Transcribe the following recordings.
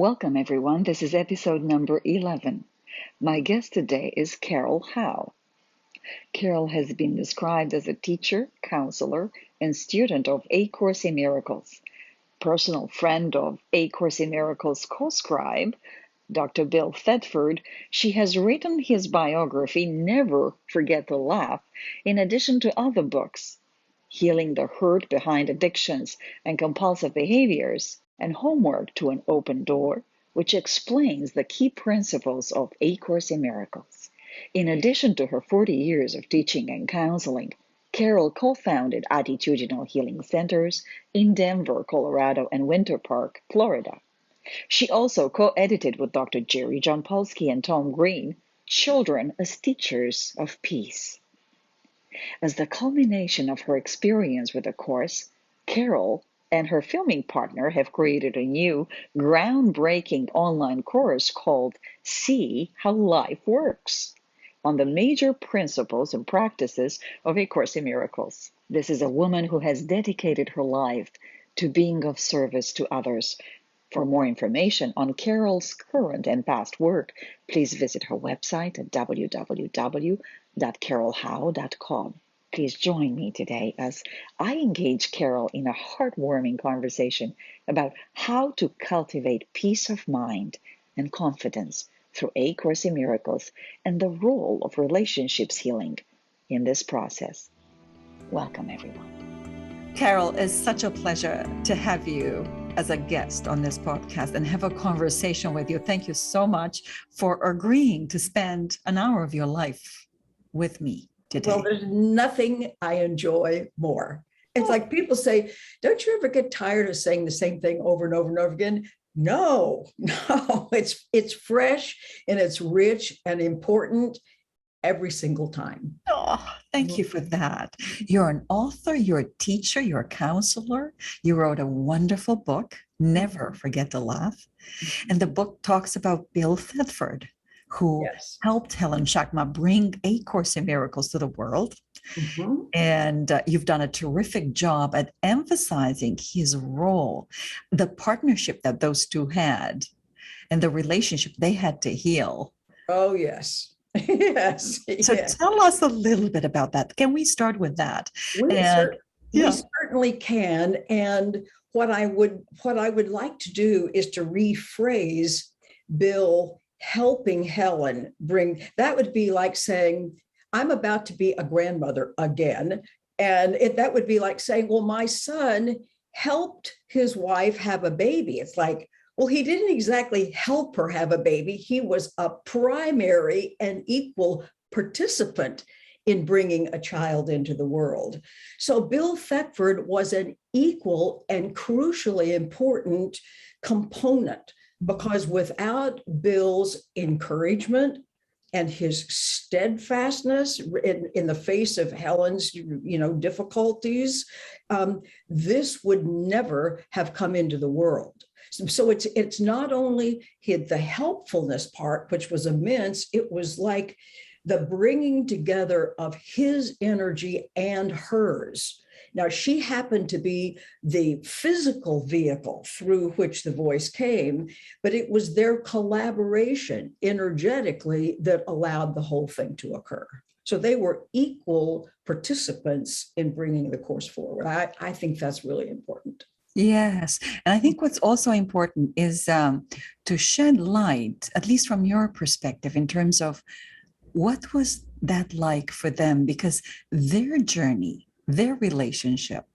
Welcome, everyone. This is episode number 11. My guest today is Carol Howe. Carol has been described as a teacher, counselor, and student of A Course in Miracles. Personal friend of A Course in Miracles co-scribe, Dr. Bill Thetford, she has written his biography, Never Forget to Laugh, in addition to other books, Healing the Hurt Behind Addictions and Compulsive Behaviors, and Homework to an Open Door, which explains the key principles of A Course in Miracles. In addition to her 40 years of teaching and counseling, Carol co-founded Attitudinal Healing Centers in Denver, Colorado, and Winter Park, Florida. She also co-edited with Dr. Jerry Jampolsky and Tom Green, Children as Teachers of Peace. As the culmination of her experience with the Course, Carol and her filming partner have created a new, groundbreaking online course called See How Life Works on the major principles and practices of A Course in Miracles. This is a woman who has dedicated her life to being of service to others. For more information on Carol's current and past work, please visit her website at www.carolhowe.com. Please join me today as I engage Carol in a heartwarming conversation about how to cultivate peace of mind and confidence through A Course in Miracles and the role of relationships healing in this process. Welcome, everyone. Carol, it's such a pleasure to have you as a guest on this podcast and have a conversation with you. Thank you so much for agreeing to spend an hour of your life with me today. Well, there's nothing I enjoy more. It's like people say, don't you ever get tired of saying the same thing over and over and over again? No, it's fresh and it's rich and important every single time. Oh, thank you for that. You're an author, you're a teacher, you're a counselor. You wrote a wonderful book, Never Forget to Laugh. And the book talks about Bill Thetford, who helped Helen Schackma bring A Course in Miracles to the world. Mm-hmm. And you've done a terrific job at emphasizing his role, the partnership that those two had, and the relationship they had to heal. Oh, yes. Yes. So tell us a little bit about that. Can we start with that? We certainly can. And what I would like to do is to rephrase Bill helping Helen bring, that would be like saying, I'm about to be a grandmother again. And that would be like saying, well, my son helped his wife have a baby. It's like, well, he didn't exactly help her have a baby. He was a primary and equal participant in bringing a child into the world. So Bill Thetford was an equal and crucially important component, because without Bill's encouragement and his steadfastness in the face of Helen's, difficulties, this would never have come into the world. So it's not only the helpfulness part, which was immense, it was like the bringing together of his energy and hers. Now, she happened to be the physical vehicle through which the voice came, but it was their collaboration energetically that allowed the whole thing to occur. So they were equal participants in bringing the course forward. I think that's really important. Yes. And I think what's also important is to shed light, at least from your perspective, in terms of what was that like for them, because their journey, their relationship,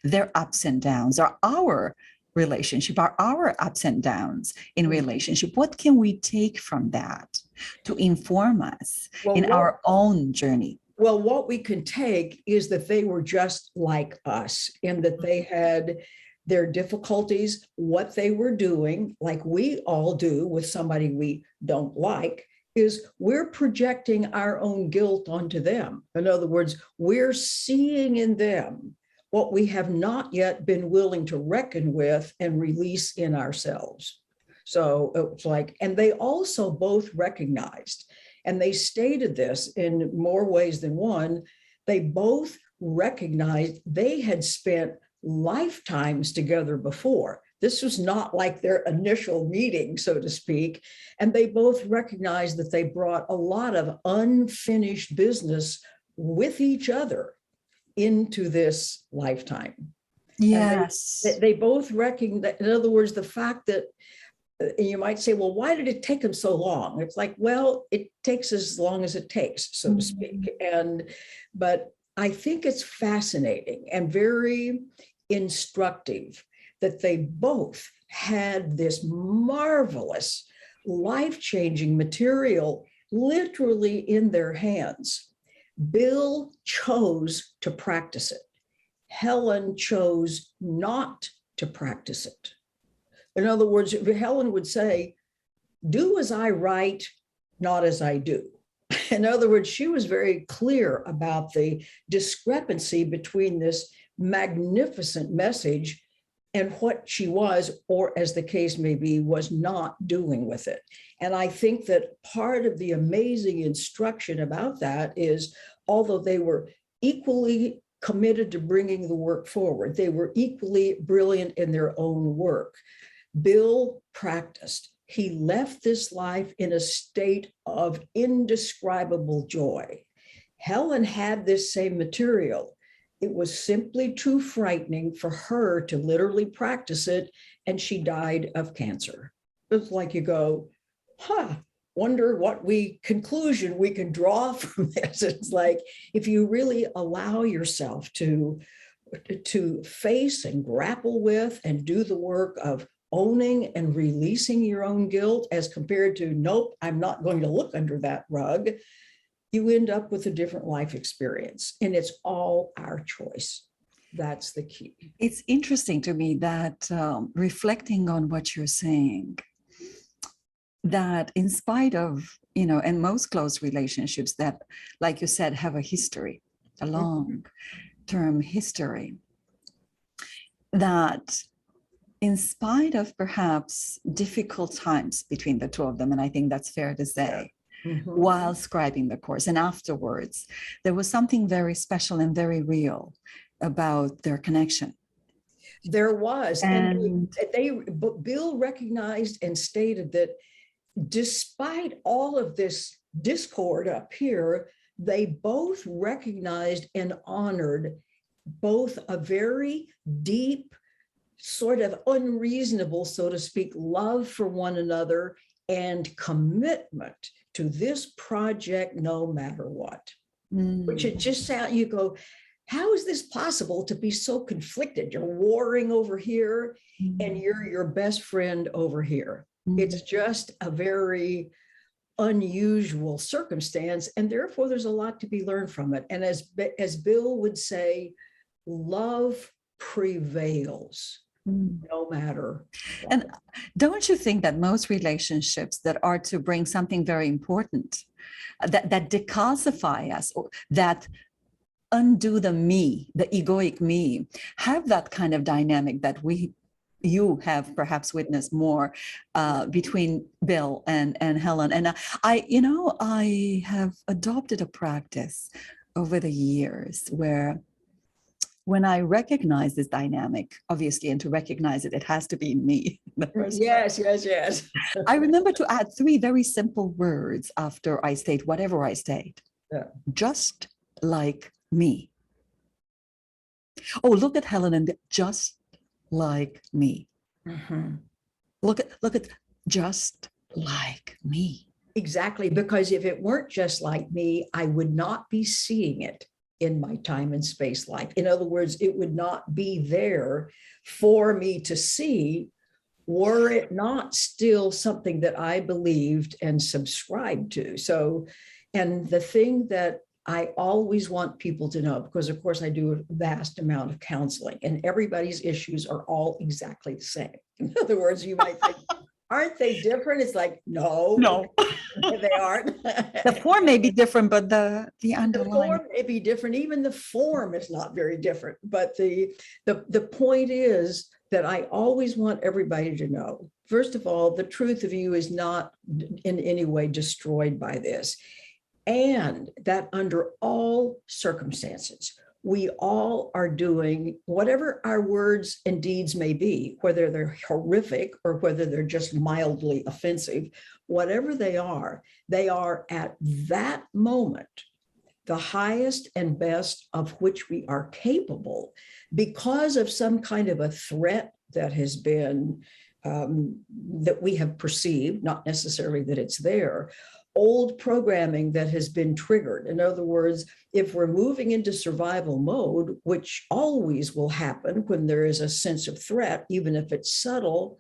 their ups and downs are our relationship, are our ups and downs in relationship. What can we take from that to inform us in our own journey? Well, what we can take is that they were just like us in that they had their difficulties, what they were doing, like we all do with somebody we don't like, is we're projecting our own guilt onto them. In other words, we're seeing in them what we have not yet been willing to reckon with and release in ourselves. So it was like, and they also both recognized, and they stated this in more ways than one, they both recognized they had spent lifetimes together before. This was not like their initial meeting, so to speak. And they both recognized that they brought a lot of unfinished business with each other into this lifetime. Yes. And they both recognize, in other words, the fact that, and you might say, well, why did it take them so long? It's like, well, it takes as long as it takes, so to speak. But I think it's fascinating and very instructive that they both had this marvelous, life-changing material literally in their hands. Bill chose to practice it. Helen chose not to practice it. In other words, Helen would say, do as I write, not as I do. In other words, she was very clear about the discrepancy between this magnificent message and what she was, or as the case may be, was not doing with it. And I think that part of the amazing instruction about that is, although they were equally committed to bringing the work forward, they were equally brilliant in their own work. Bill practiced. He left this life in a state of indescribable joy. Helen had this same material. It was simply too frightening for her to literally practice it, and she died of cancer. It's like you go, wonder what conclusion we can draw from this. It's like, if you really allow yourself to face and grapple with and do the work of owning and releasing your own guilt, as compared to, nope, I'm not going to look under that rug, you end up with a different life experience. And it's all our choice. That's the key. It's interesting to me that reflecting on what you're saying, that in spite of, and most close relationships that, like you said, have a history, a long-term history, that in spite of perhaps difficult times between the two of them, and I think that's fair to say, while scribing the course and afterwards, there was something very special and very real about their connection. There was, and Bill recognized and stated that despite all of this discord up here, they both recognized and honored both a very deep, sort of unreasonable, so to speak, love for one another and commitment to this project no matter what. Which it just sounds, you go, how is this possible to be so conflicted? You're warring over here and you're your best friend over here. It's just a very unusual circumstance, and therefore there's a lot to be learned from it. And as Bill would say, love prevails no matter what. And don't you think that most relationships that are to bring something very important, that decalcify us, or that undo the me, the egoic me, have that kind of dynamic that you have perhaps witnessed more between Bill and Helen. And I have adopted a practice over the years where, when I recognize this dynamic, obviously, and to recognize it, it has to be in me. Yes. I remember to add 3 very simple words after I state whatever I state. Yeah. Just like me. Oh, look at Helen and just like me. Look at just like me. Exactly, because if it weren't just like me, I would not be seeing it in my time and space life. In other words, it would not be there for me to see were it not still something that I believed and subscribed to. So, and the thing that I always want people to know, because of course I do a vast amount of counseling and everybody's issues are all exactly the same. In other words, you might think, aren't they different? It's like, no, they aren't. The form may be different, but the underlying. The form may be different. Even the form is not very different. But the point is that I always want everybody to know, first of all, the truth of you is not in any way destroyed by this. And that under all circumstances, we all are doing whatever our words and deeds may be, whether they're horrific or whether they're just mildly offensive, whatever they are at that moment the highest and best of which we are capable because of some kind of a threat that has been, that we have perceived, not necessarily that it's there, old programming that has been triggered. In other words, if we're moving into survival mode, which always will happen when there is a sense of threat, even if it's subtle,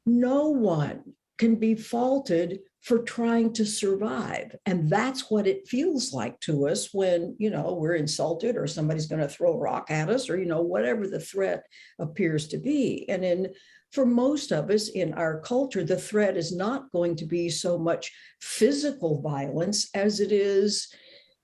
no one can be faulted for trying to survive. And that's what it feels like to us when, we're insulted or somebody's going to throw a rock at us or, whatever the threat appears to be. And for most of us in our culture, the threat is not going to be so much physical violence as it is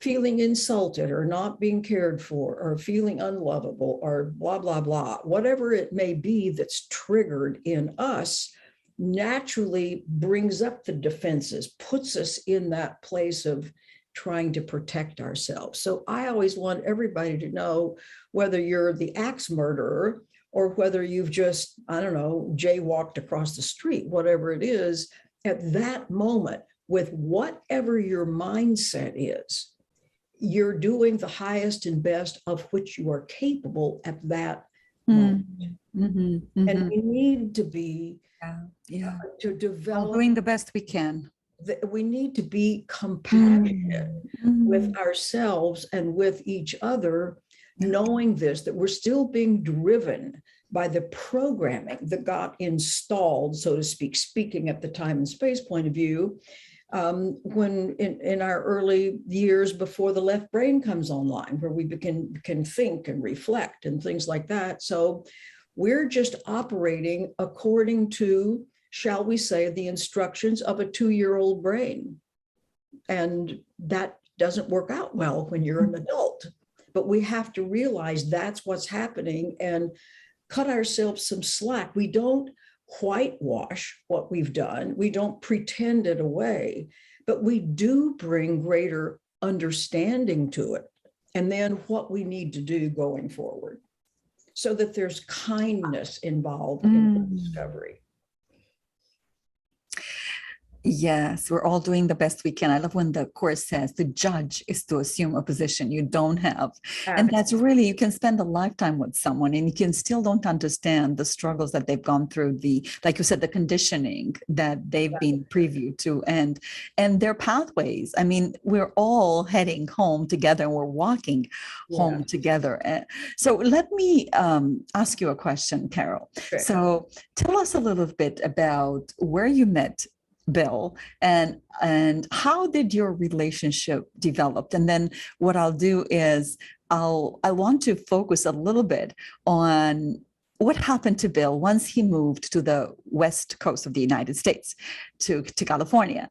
feeling insulted or not being cared for or feeling unlovable or blah, blah, blah. Whatever it may be that's triggered in us naturally brings up the defenses, puts us in that place of trying to protect ourselves. So I always want everybody to know, whether you're the axe murderer or whether you've just, jaywalked across the street, whatever it is, at that moment, with whatever your mindset is, you're doing the highest and best of which you are capable at that moment. And we need to be to develop, doing the best we can. We need to be compassionate with ourselves and with each other, knowing this, that we're still being driven by the programming that got installed, so to speak, speaking at the time and space point of view, when in our early years before the left brain comes online, where we can think and reflect and things like that. So we're just operating according to, shall we say, the instructions of a 2-year-old brain. And that doesn't work out well when you're an adult. But we have to realize that's what's happening and cut ourselves some slack. We don't whitewash what we've done. We don't pretend it away, but we do bring greater understanding to it. And then what we need to do going forward, so that there's kindness involved in the discovery. Yes, we're all doing the best we can. I love when the Course says the judge is to assume a position you don't have. And that's really, you can spend a lifetime with someone and you can still don't understand the struggles that they've gone through, like you said, the conditioning that they've been previewed to and their pathways. I mean, we're all heading home together and we're walking home together. So let me ask you a question, Carol. Sure. So tell us a little bit about where you met Bill and how did your relationship develop? And then what I'll do is I want to focus a little bit on what happened to Bill once he moved to the West Coast of the United States, to California,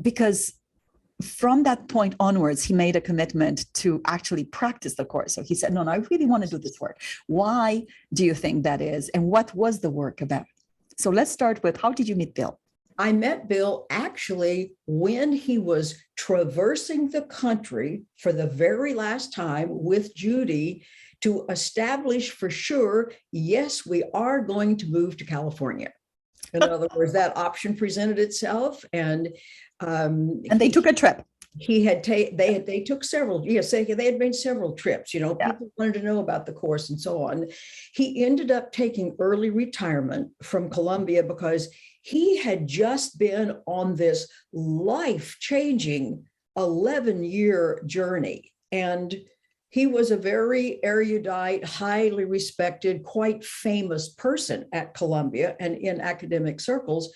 because from that point onwards, he made a commitment to actually practice the Course. So he said, no, I really want to do this work. Why do you think that is? And what was the work about? So let's start with, how did you meet Bill? I met Bill actually when he was traversing the country for the very last time with Judy to establish for sure, yes, we are going to move to California. In other words, that option presented itself, and they took a trip. They took several, yes, they had made several trips, people wanted to know about the Course and so on. He ended up taking early retirement from Columbia because he had just been on this life-changing 11-year journey. And he was a very erudite, highly respected, quite famous person at Columbia and in academic circles.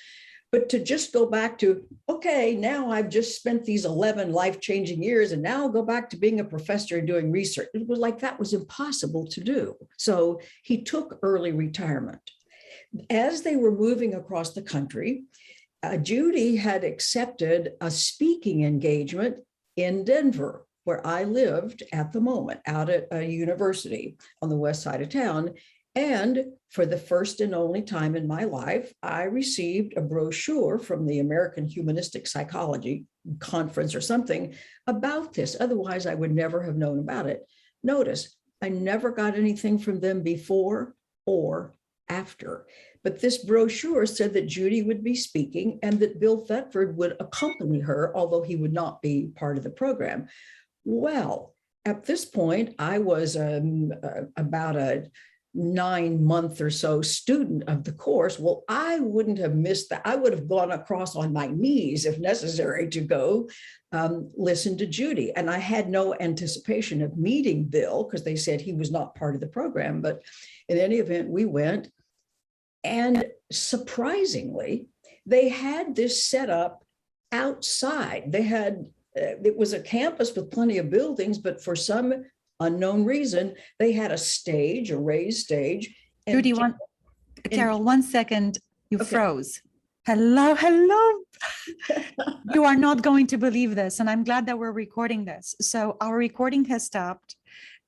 But to just go back to, okay, now I've just spent these 11 life-changing years and now I'll go back to being a professor and doing research. It was like that was impossible to do. So he took early retirement. As they were moving across the country, Judy had accepted a speaking engagement in Denver, where I lived at the moment, out at a university on the west side of town. And for the first and only time in my life, I received a brochure from the American Humanistic Psychology Conference or something about this. Otherwise, I would never have known about it. Notice, I never got anything from them before or after. But this brochure said that Judy would be speaking and that Bill Thetford would accompany her, although he would not be part of the program. Well, at this point, I was about a 9-month or so student of the course. Well, I wouldn't have missed that. I would have gone across on my knees if necessary to go listen to Judy. And I had no anticipation of meeting Bill because they said he was not part of the program. But in any event, we went. And surprisingly, they had this set up outside. They had, it was a campus with plenty of buildings, but for some unknown reason, they had a stage, a raised stage. Judy, Carol, 1 second, you froze. Hello, hello. You are not going to believe this. And I'm glad that we're recording this. So our recording has stopped.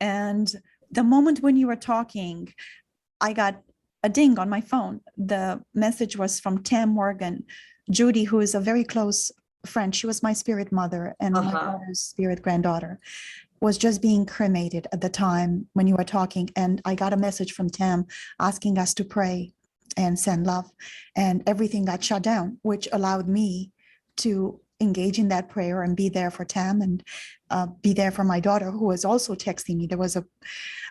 And the moment when you were talking, I got a ding on my phone. The message was from Tam Morgan, Judy, who is a very close friend. She was my spirit mother and my daughter's spirit granddaughter, was just being cremated at the time when you were talking. And I got a message from Tam asking us to pray and send love, and everything got shut down, which allowed me to engage in that prayer and be there for Tam and be there for my daughter, who was also texting me. There was a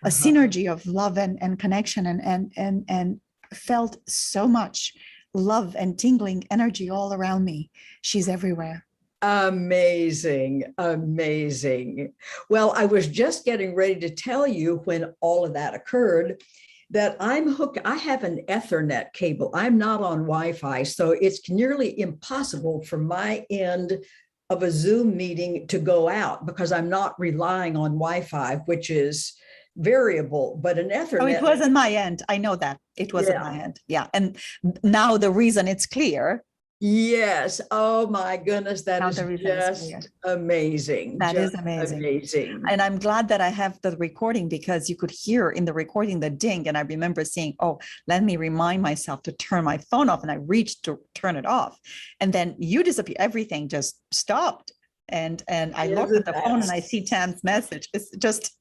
synergy of love and connection, and felt so much love and tingling energy all around me. She's everywhere. Amazing, amazing. Well, I was just getting ready to tell you when all of that occurred that I'm hooked. I have an Ethernet cable. I'm not on Wi-Fi, so it's nearly impossible from my end of a Zoom meeting to go out because I'm not relying on Wi-Fi, which is variable, but an Ethernet. Oh, it wasn't my end. I know that. It wasn't my end. Yeah. And now the reason it's clear. Yes. Oh my goodness. That is just amazing. That is amazing. Amazing. And I'm glad that I have the recording because you could hear in the recording the ding. And I remember saying, oh, let me remind myself to turn my phone off. And I reached to turn it off. And then you disappear. Everything just stopped. And I looked at the phone and I see Tam's message. It's just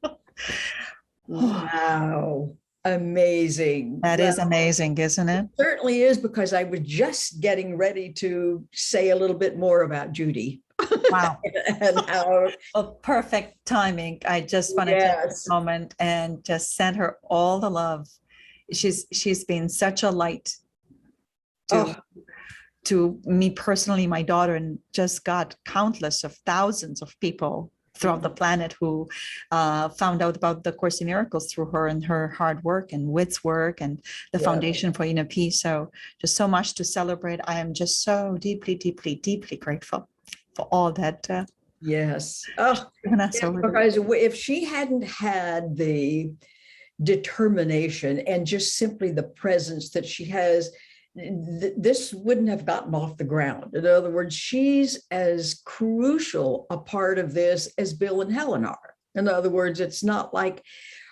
wow. Amazing. That is amazing, isn't it? It certainly is, because I was just getting ready to say a little bit more about Judy. Wow. And how perfect timing. I just want to take this moment and just send her all the love. She's been such a light to me personally, my daughter, and just got countless of thousands of people throughout the planet who found out about the Course in Miracles through her and her hard work and Whit's work and the Foundation for Inner Peace. So just so much to celebrate. I am just so deeply, deeply, deeply grateful for all that. Yes. Oh, because if she hadn't had the determination and just simply the presence that she has, this wouldn't have gotten off the ground. In other words, she's as crucial a part of this as Bill and Helen are. In other words, it's not like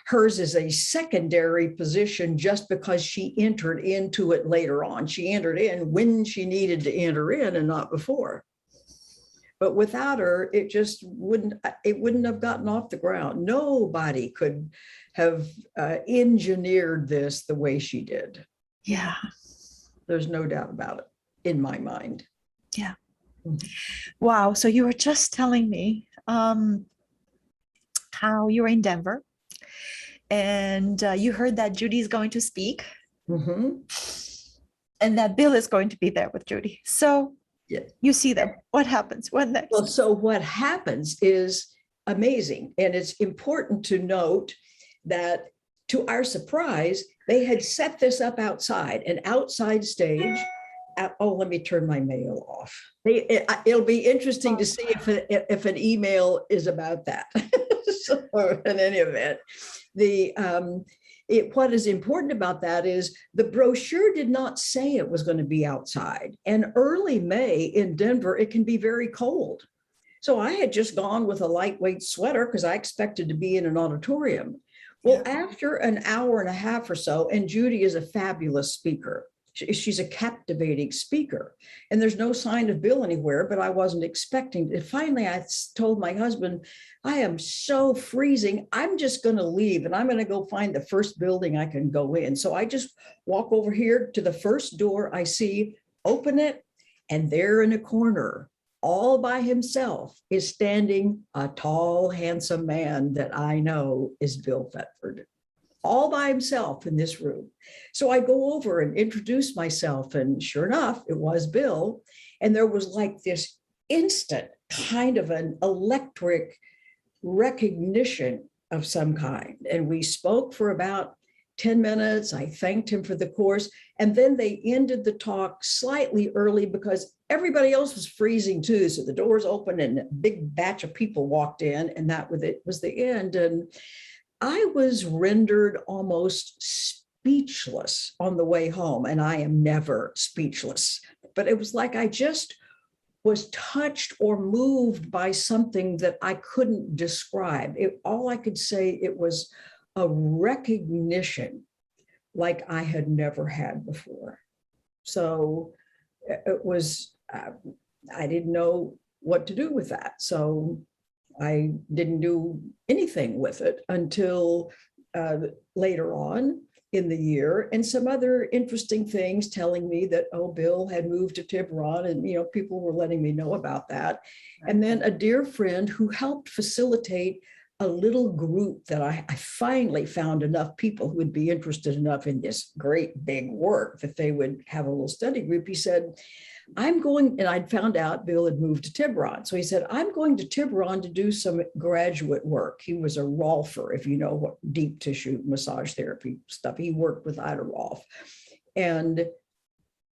hers is a secondary position just because she entered into it later on. She entered in when she needed to enter in and not before. But without her, it just wouldn't have gotten off the ground. Nobody could have engineered this the way she did. Yeah. There's no doubt about it in my mind. Yeah. Wow. So you were just telling me how you're in Denver and you heard that Judy's going to speak and that Bill is going to be there with Judy. So you see them. What happens? What next? Well, so what happens is amazing. And it's important to note that, to our surprise, they had set this up outside, an outside stage. Oh, let me turn my mail off. It'll be interesting to see if an email is about that. So in any event, what is important about that is the brochure did not say it was going to be outside. And early May in Denver, it can be very cold. So I had just gone with a lightweight sweater because I expected to be in an auditorium. Well, after an hour and a half or so, and Judy is a fabulous speaker, she's a captivating speaker. And there's no sign of Bill anywhere, but I wasn't expecting it. Finally, I told my husband, I am so freezing. I'm just going to leave and I'm going to go find the first building I can go in. So I just walk over here to the first door I see, open it, and there in a corner, all by himself, is standing a tall, handsome man that I know is Bill Thetford, all by himself in this room. So I go over and introduce myself, and sure enough, it was Bill. And there was like this instant kind of an electric recognition of some kind. And we spoke for about 10 minutes. I thanked him for the course. And then they ended the talk slightly early because everybody else was freezing too. So the doors opened and a big batch of people walked in, and that was the end. And I was rendered almost speechless on the way home. And I am never speechless, but it was like I just was touched or moved by something that I couldn't describe. All I could say, it was a recognition like I had never had before. So it was, I didn't know what to do with that. So I didn't do anything with it until later on in the year, and some other interesting things telling me that, oh, Bill had moved to Tiburon, and people were letting me know about that. And then a dear friend who helped facilitate a little group that I finally found enough people who would be interested enough in this great big work that they would have a little study group. He said, I'm going, and I'd found out Bill had moved to Tiburon. So he said, I'm going to Tiburon to do some graduate work. He was a Rolfer, if you know what deep tissue massage therapy stuff. He worked with Ida Rolf. And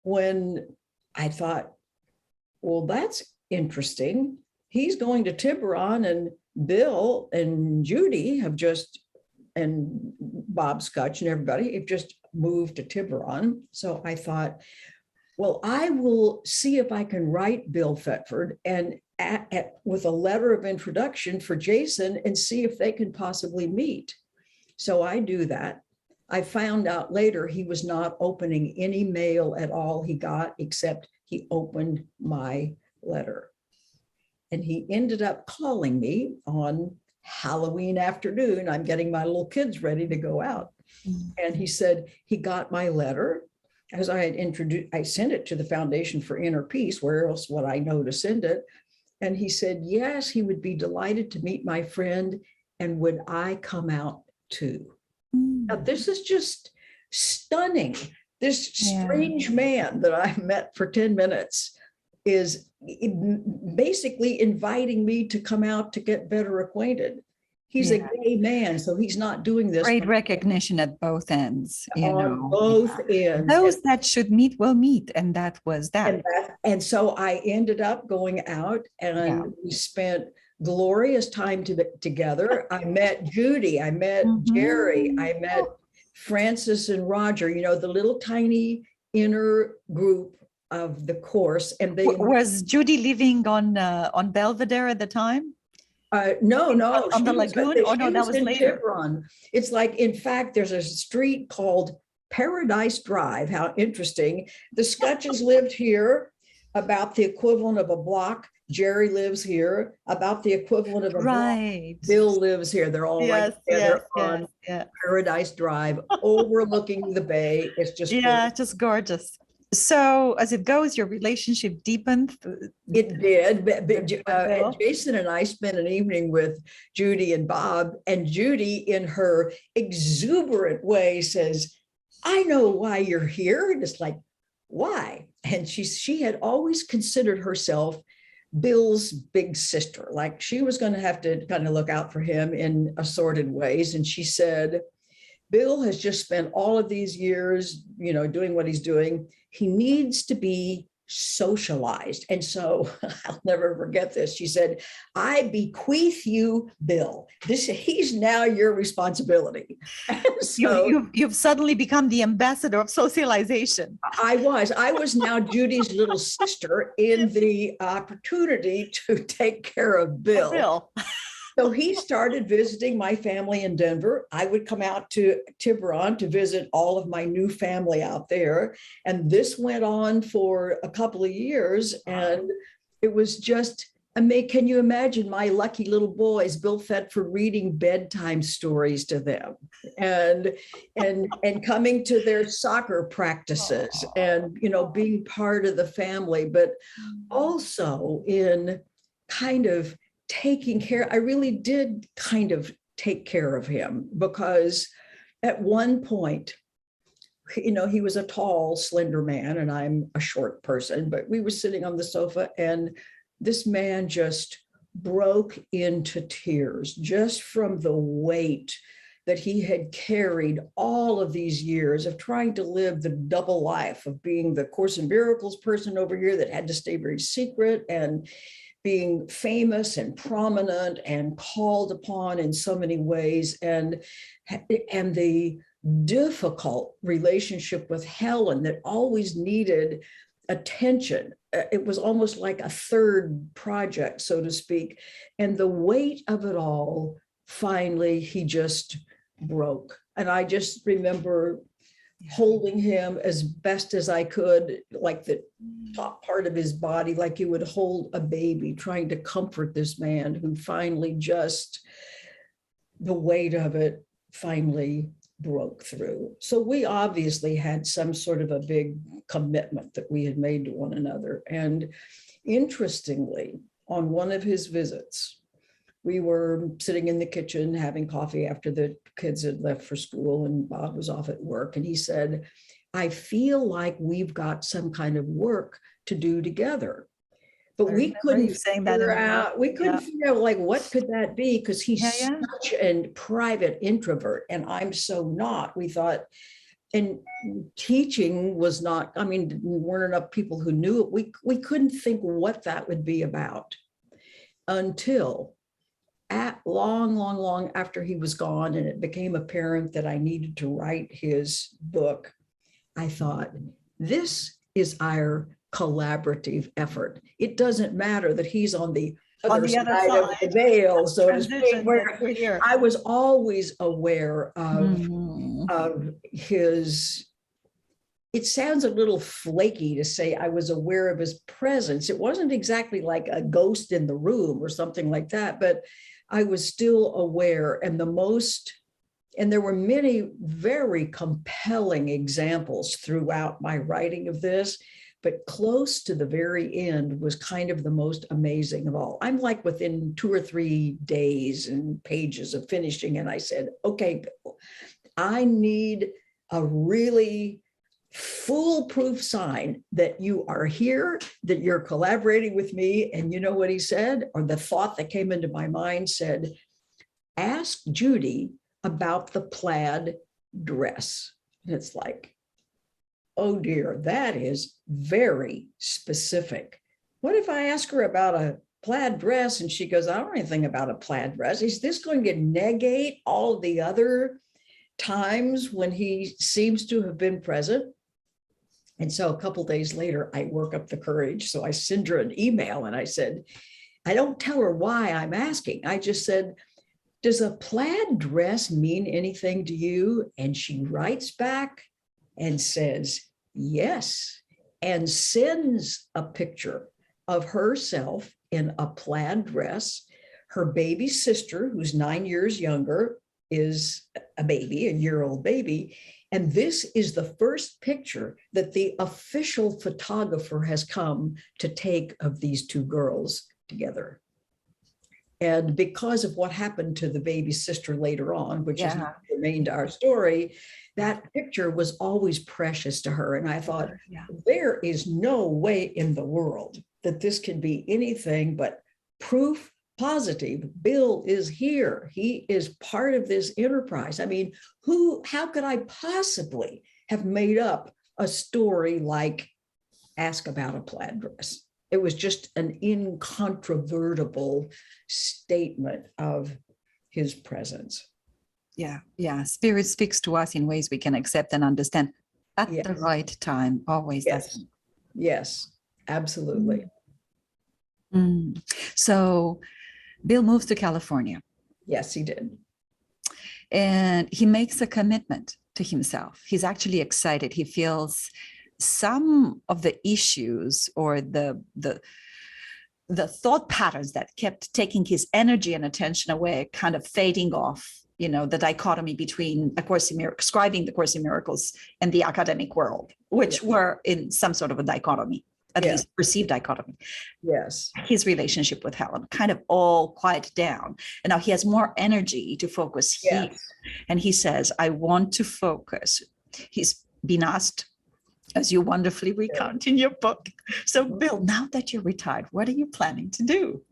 when I thought, well, that's interesting. He's going to Tiburon, and Bill and Judy and Bob Skutch and everybody have just moved to Tiburon. So I thought, well, I will see if I can write Bill Thetford and with a letter of introduction for Jason and see if they can possibly meet. So I do that. I found out later he was not opening any mail at all he got, except he opened my letter. And he ended up calling me on Halloween afternoon. I'm getting my little kids ready to go out. And he said he got my letter. As I had introduced, I sent it to the Foundation for Inner Peace. Where else would I know to send it? And he said, yes, he would be delighted to meet my friend. And would I come out too? Now, this is just stunning. This strange man that I met for 10 minutes is basically inviting me to come out to get better acquainted. He's a gay man, so he's not doing this. Great recognition at both ends. On both ends. Those that should meet will meet, and that was that. And so I ended up going out, and we spent glorious time together. I met Judy, I met Jerry, I met Francis and Roger, the little tiny inner group of the course. And was Judy living on Belvedere at the time? No. On the lagoon? Oh, no, that was later. Tiburon. It's like, in fact, there's a street called Paradise Drive. How interesting. The Skutches lived here, about the equivalent of a block. Jerry lives here, about the equivalent of a block. Bill lives here. They're all right together on Paradise Drive, overlooking the bay. It's just just gorgeous. So as it goes, your relationship deepened? It did. Jason and I spent an evening with Judy and Bob, and Judy, in her exuberant way, says, I know why you're here. And it's like, why? And she had always considered herself Bill's big sister. Like, she was going to have to kind of look out for him in assorted ways. And she said, Bill has just spent all of these years, doing what he's doing. He needs to be socialized. And so I'll never forget this. She said, I bequeath you, Bill. He's now your responsibility. So you've suddenly become the ambassador of socialization. I was now Judy's little sister in the opportunity to take care of Bill. So he started visiting my family in Denver. I would come out to Tiburon to visit all of my new family out there. And this went on for a couple of years. And it was just, can you imagine my lucky little boys, Bill Thetford, reading bedtime stories to them and coming to their soccer practices and, being part of the family, but also in kind of taking care. I really did kind of take care of him, because at one point, he was a tall, slender man, and I'm a short person, but we were sitting on the sofa, and this man just broke into tears just from the weight that he had carried all of these years of trying to live the double life of being the Course in Miracles person over here that had to stay very secret, and being famous and prominent and called upon in so many ways, and the difficult relationship with Helen that always needed attention. It was almost like a third project, so to speak. And the weight of it all, finally, he just broke. And I just remember holding him as best as I could, like the top part of his body, like you would hold a baby, trying to comfort this man who finally just, the weight of it finally broke through. So we obviously had some sort of a big commitment that we had made to one another. And interestingly, on one of his visits, we were sitting in the kitchen having coffee after the kids had left for school and Bob was off at work. And he said, I feel like we've got some kind of work to do together. But we couldn't figure out, like, what could that be? Because he's such a private introvert and I'm so not. We thought, and teaching was not, there weren't enough people who knew it. We couldn't think what that would be about until long after he was gone, and it became apparent that I needed to write his book. I thought, this is our collaborative effort. It doesn't matter that he's on the other side of the veil, so to speak, where I was always aware of his. It sounds a little flaky to say I was aware of his presence. It wasn't exactly like a ghost in the room or something like that, but I was still aware. And there were many very compelling examples throughout my writing of this, but close to the very end was kind of the most amazing of all. I'm like within 2 or 3 days and pages of finishing, and I said, okay, Bill, I need a really foolproof sign that you are here, that you're collaborating with me. And you know what he said, or the thought that came into my mind said, ask Judy about the plaid dress. And it's like, oh dear, that is very specific. What if I ask her about a plaid dress and she goes, I don't know anything about a plaid dress? Is this going to negate all of the other times when he seems to have been present? And so a couple of days later, I work up the courage. So I send her an email and I said, I don't tell her why I'm asking. I just said, does a plaid dress mean anything to you? And she writes back and says, yes, and sends a picture of herself in a plaid dress. Her baby sister, who's 9 years younger, is a baby, a year-old baby. And this is the first picture that the official photographer has come to take of these two girls together. And because of what happened to the baby sister later on, which is remained our story, that picture was always precious to her. And I thought, there is no way in the world that this can be anything but proof positive. Bill is here. He is part of this enterprise. How could I possibly have made up a story like ask about a plaid dress? It was just an incontrovertible statement of his presence. Yeah. Spirit speaks to us in ways we can accept and understand at the right time, always. Yes, absolutely. So Bill moves to California. Yes, he did. And he makes a commitment to himself. He's actually excited. He feels some of the issues or the thought patterns that kept taking his energy and attention away, kind of fading off. The dichotomy between A Course in Miracles, scribing the Course in Miracles, and the academic world, which were in some sort of a dichotomy, at least perceived dichotomy. Yes. His relationship with Helen kind of all quieted down. And now he has more energy to focus here. And he says, I want to focus. He's been asked, as you wonderfully recount in your book. So, Bill, now that you're retired, what are you planning to do?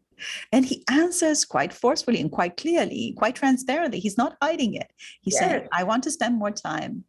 And he answers quite forcefully and quite clearly, quite transparently. He's not hiding it. He said, I want to spend more time.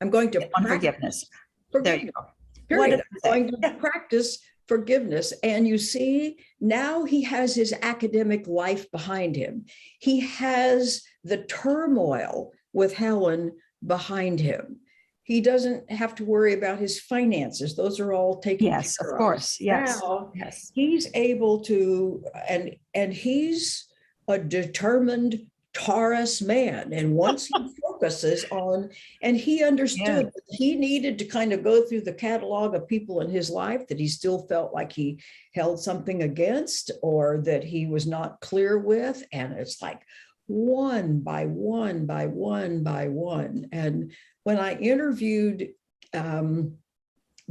I'm going to on forgiveness. There you go. Period. I'm going to practice forgiveness. And you see, now he has his academic life behind him. He has the turmoil with Helen behind him. He doesn't have to worry about his finances. Those are all taken care of. Yes, of course. Yes. Now, he's able to, and he's a determined Taurus man. And once he focuses on, and he understood that he needed to kind of go through the catalog of people in his life that he still felt like he held something against or that he was not clear with. And it's like one by one by one by one. And when I interviewed the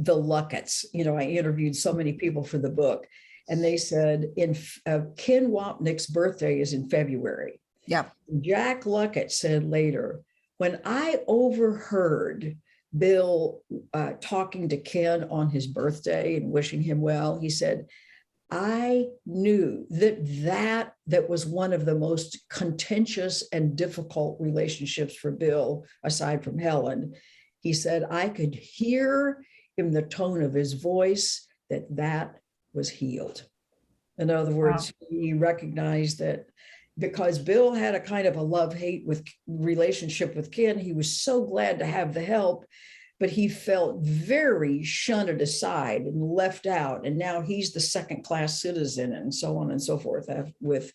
Lucketts, I interviewed so many people for the book, and they said Ken Wapnick's birthday is in February. Yeah. Jack Luckett said later, when I overheard Bill talking to Ken on his birthday and wishing him well, he said, I knew that was one of the most contentious and difficult relationships for Bill, aside from Helen. He said, I could hear in the tone of his voice that was healed. In other words, he recognized that because Bill had a kind of a love-hate relationship with Ken, he was so glad to have the help, but he felt very shunted aside and left out. And now he's the second-class citizen and so on and so forth, with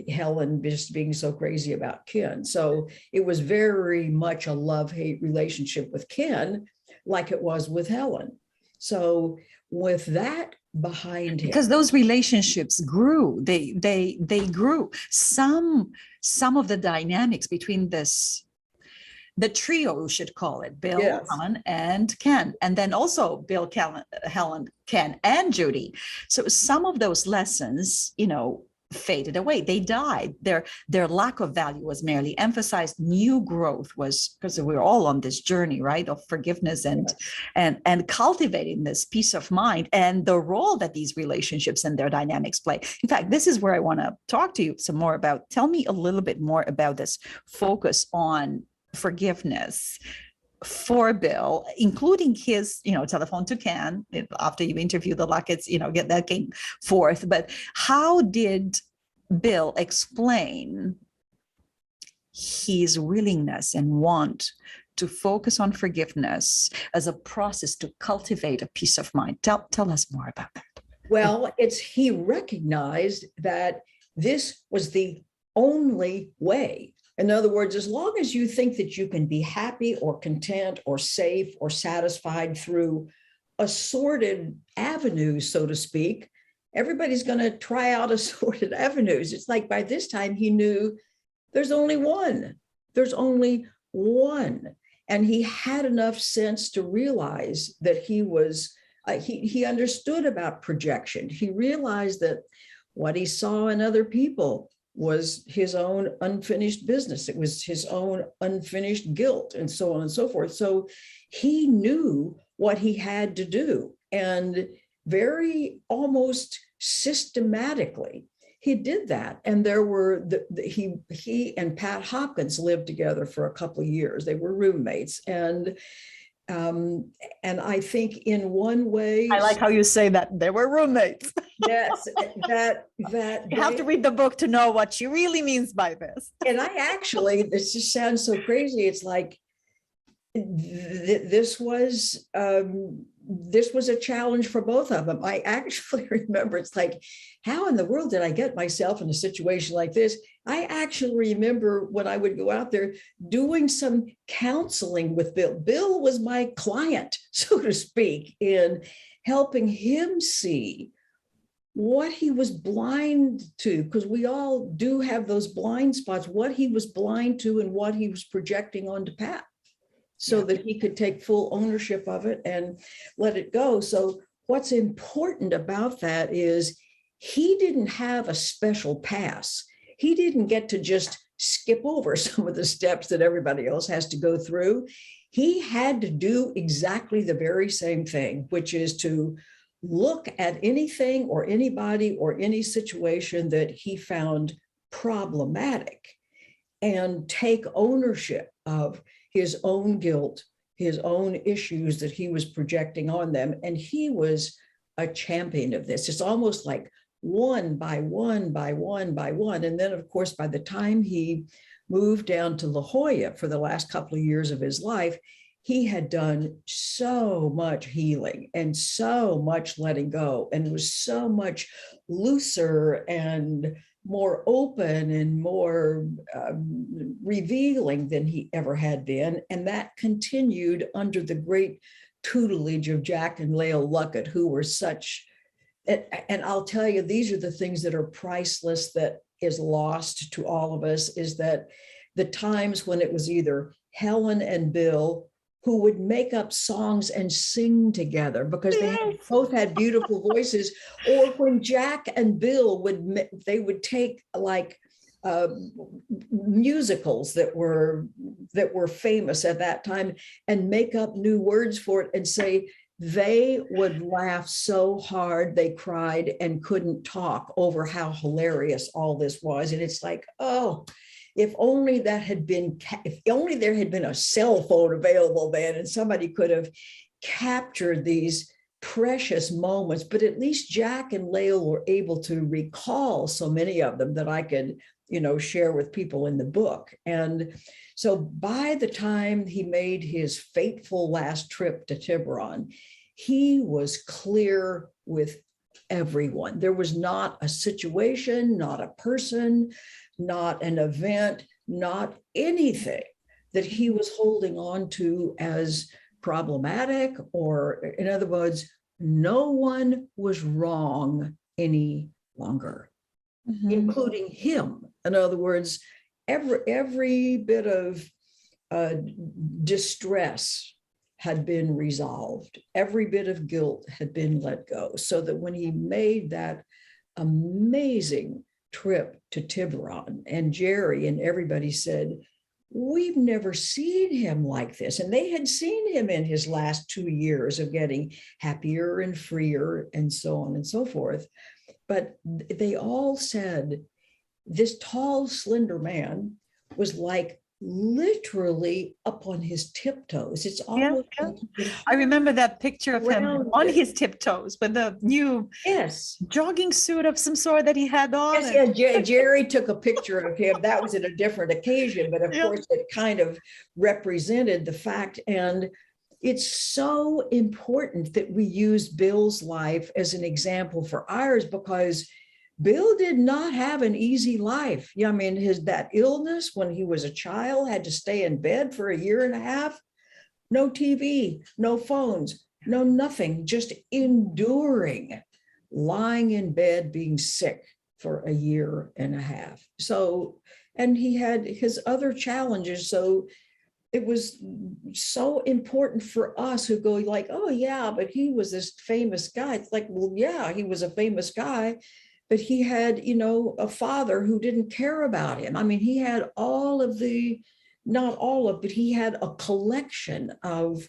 Helen just being so crazy about Ken. So it was very much a love-hate relationship with Ken, like it was with Helen. So with that behind him, because those relationships grew, they grew. Some of the dynamics between the trio, we should call it, Bill, Helen, and Ken, and then also Bill, Helen, Ken, and Judy. So some of those lessons, faded away. They died. Their lack of value was merely emphasized. New growth was, because we're all on this journey, right, of forgiveness and cultivating this peace of mind and the role that these relationships and their dynamics play. In fact, this is where I want to talk to you some more about. Tell me a little bit more about this focus on forgiveness for Bill, including his, telephone to Ken after you interview the Lucketts, get that came forth. But how did Bill explain his willingness and want to focus on forgiveness as a process to cultivate a peace of mind? Tell us more about that. Well, he recognized that this was the only way. In other words, as long as you think that you can be happy or content or safe or satisfied through assorted avenues, so to speak, everybody's going to try out assorted avenues. It's like by this time he knew there's only one. There's only one. And he had enough sense to realize that he understood about projection. He realized that what he saw in other people was his own unfinished business. It was his own unfinished guilt and so on and so forth. So he knew what he had to do, and very almost systematically he did that. And there were he and Pat Hopkins lived together for a couple of years. They were roommates, and I think in one way, I like how you say that they were roommates. Yes, that you have to read the book to know what she really means by this. And this just sounds so crazy. It's like this was a challenge for both of them. I actually remember, it's like, how in the world did I get myself in a situation like this? I actually remember when I would go out there doing some counseling with Bill. Bill was my client, so to speak, in helping him see what he was blind to, because we all do have those blind spots, what he was blind to and what he was projecting onto Pat, so that he could take full ownership of it and let it go. So what's important about that is he didn't have a special pass. He didn't get to just skip over some of the steps that everybody else has to go through. He had to do exactly the very same thing, which is to look at anything or anybody or any situation that he found problematic and take ownership of his own guilt, his own issues that he was projecting on them. And he was a champion of this. It's almost like one by one by one by one. And then, of course, by the time he moved down to La Jolla for the last couple of years of his life, he had done so much healing and so much letting go, and was so much looser and more open and more revealing than he ever had been. And that continued under the great tutelage of Jack and Lael Luckett, who were such, and I'll tell you, these are the things that are priceless, that is lost to all of us, is that the times when it was either Helen and Bill who would make up songs and sing together because they both had beautiful voices, or when Jack and Bill would take like musicals that were famous at that time and make up new words for it and say they would laugh so hard they cried and couldn't talk over how hilarious all this was. And it's like, oh, if only there had been a cell phone available then, and somebody could have captured these precious moments. But at least Jack and Lael were able to recall so many of them that I could, share with people in the book. And so by the time he made his fateful last trip to Tiburon, he was clear with everyone. There was not a situation, not a person, not an event, not anything that he was holding on to as problematic, or in other words, no one was wrong any longer, including him. In other words, every bit of distress had been resolved. Every bit of guilt had been let go, so that when he made that amazing trip to Tiburon, and Jerry and everybody said, we've never seen him like this. And they had seen him in his last 2 years of getting happier and freer and so on and so forth. But they all said this tall, slender man was like literally up on his tiptoes. It's almost I remember that picture of him on his tiptoes with the new jogging suit of some sort that he had on. Jerry took a picture of him. That was at a different occasion, but of course it kind of represented the fact. And it's so important that we use Bill's life as an example for ours, because Bill did not have an easy life. I mean, that illness when he was a child, had to stay in bed for a year and a half, no TV, no phones, no nothing, just enduring, lying in bed, being sick for a year and a half. So, and he had his other challenges. So it was so important for us who go like, oh yeah, but he was this famous guy. It's like, well, yeah, he was a famous guy, but he had, a father who didn't care about him. I mean, he had but he had a collection of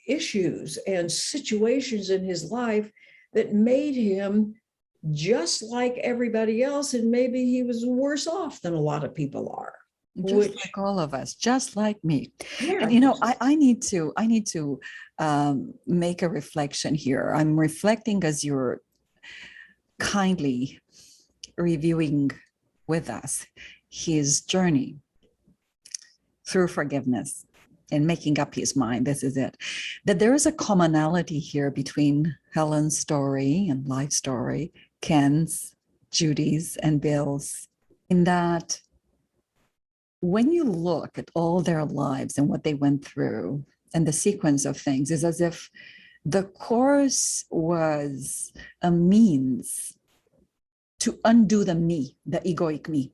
issues and situations in his life that made him just like everybody else. And maybe he was worse off than a lot of people are. Just like all of us, just like me. Yeah. And I need to make a reflection here. I'm reflecting as you're kindly reviewing with us his journey through forgiveness. and making up his mind, this is it, that there is a commonality here between Helen's story and life story, Ken's, Judy's, and Bill's, in that when you look at all their lives and what they went through and the sequence of things, is as if the course was a means to undo the me, the egoic me.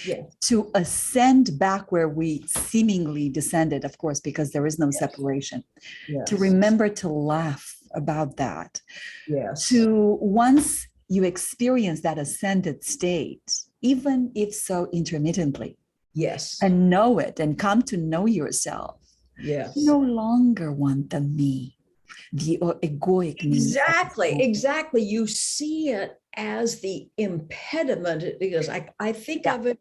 Yes. To ascend back where we seemingly descended, of course, because there is no separation. Yes. To remember to laugh about that. Yes. To once you experience that ascended state, even if so intermittently, Yes. and know it and come to know yourself, yes. you no longer want the me, the egoic me. Exactly. You see it as the impediment, because I think of it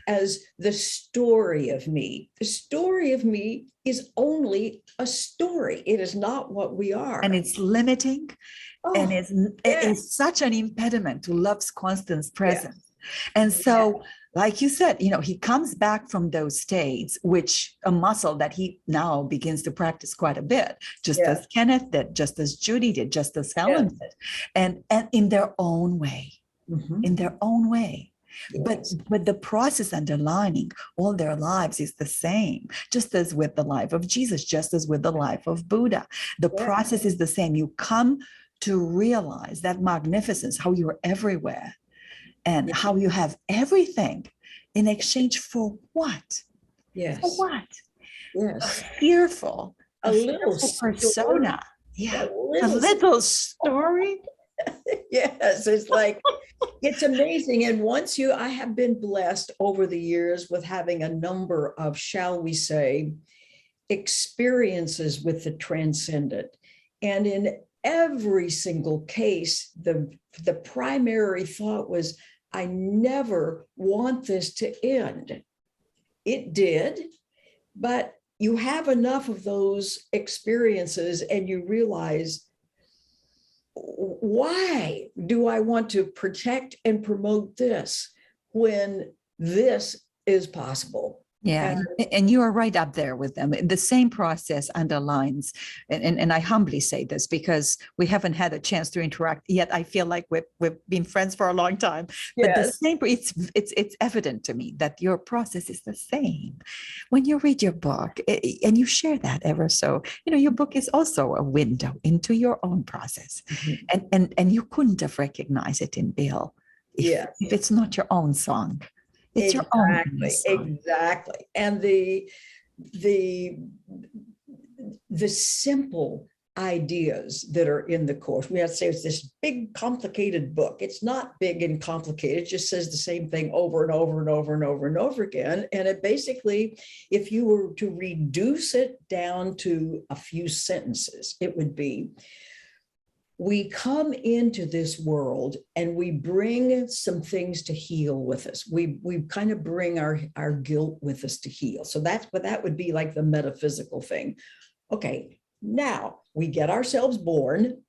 as the story of me. The story of me is only a story. It is not what we are. And it's limiting, and it's such an impediment to love's constant presence. And so, like you said, he comes back from those states, which a muscle that he now begins to practice quite a bit, just as Kenneth did, just as Judy did, just as Helen did, and in their own way, in their own way. Yes. But the process underlining all their lives is the same, just as with the life of Jesus, just as with the life of Buddha. The process is the same. You come to realize that magnificence, how you're everywhere, and how you have everything in exchange for what? Yes. For what? Yes. A little persona. Yeah. A little story. Yes. It's like, it's amazing. And I have been blessed over the years with having a number of, shall we say, experiences with the transcendent. And in every single case, the primary thought was, I never want this to end. It did, but you have enough of those experiences and you realize, why do I want to protect and promote this when this is possible? Yeah, and you are right up there with them. The same process underlines, and I humbly say this because we haven't had a chance to interact yet. I feel like we've been friends for a long time. But the same, it's evident to me that your process is the same. When you read your book and you share that ever so, your book is also a window into your own process, and you couldn't have recognized it in Bill if it's not your own song. It's your own song. Exactly. And the simple ideas that are in the course, we have to say it's this big, complicated book. It's not big and complicated. It just says the same thing over and over and over and over and over again. And it basically, if you were to reduce it down to a few sentences, it would be, we come into this world and we bring some things to heal with us. We kind of bring our guilt with us to heal. So that's what that would be, like the metaphysical thing. Okay, now we get ourselves born.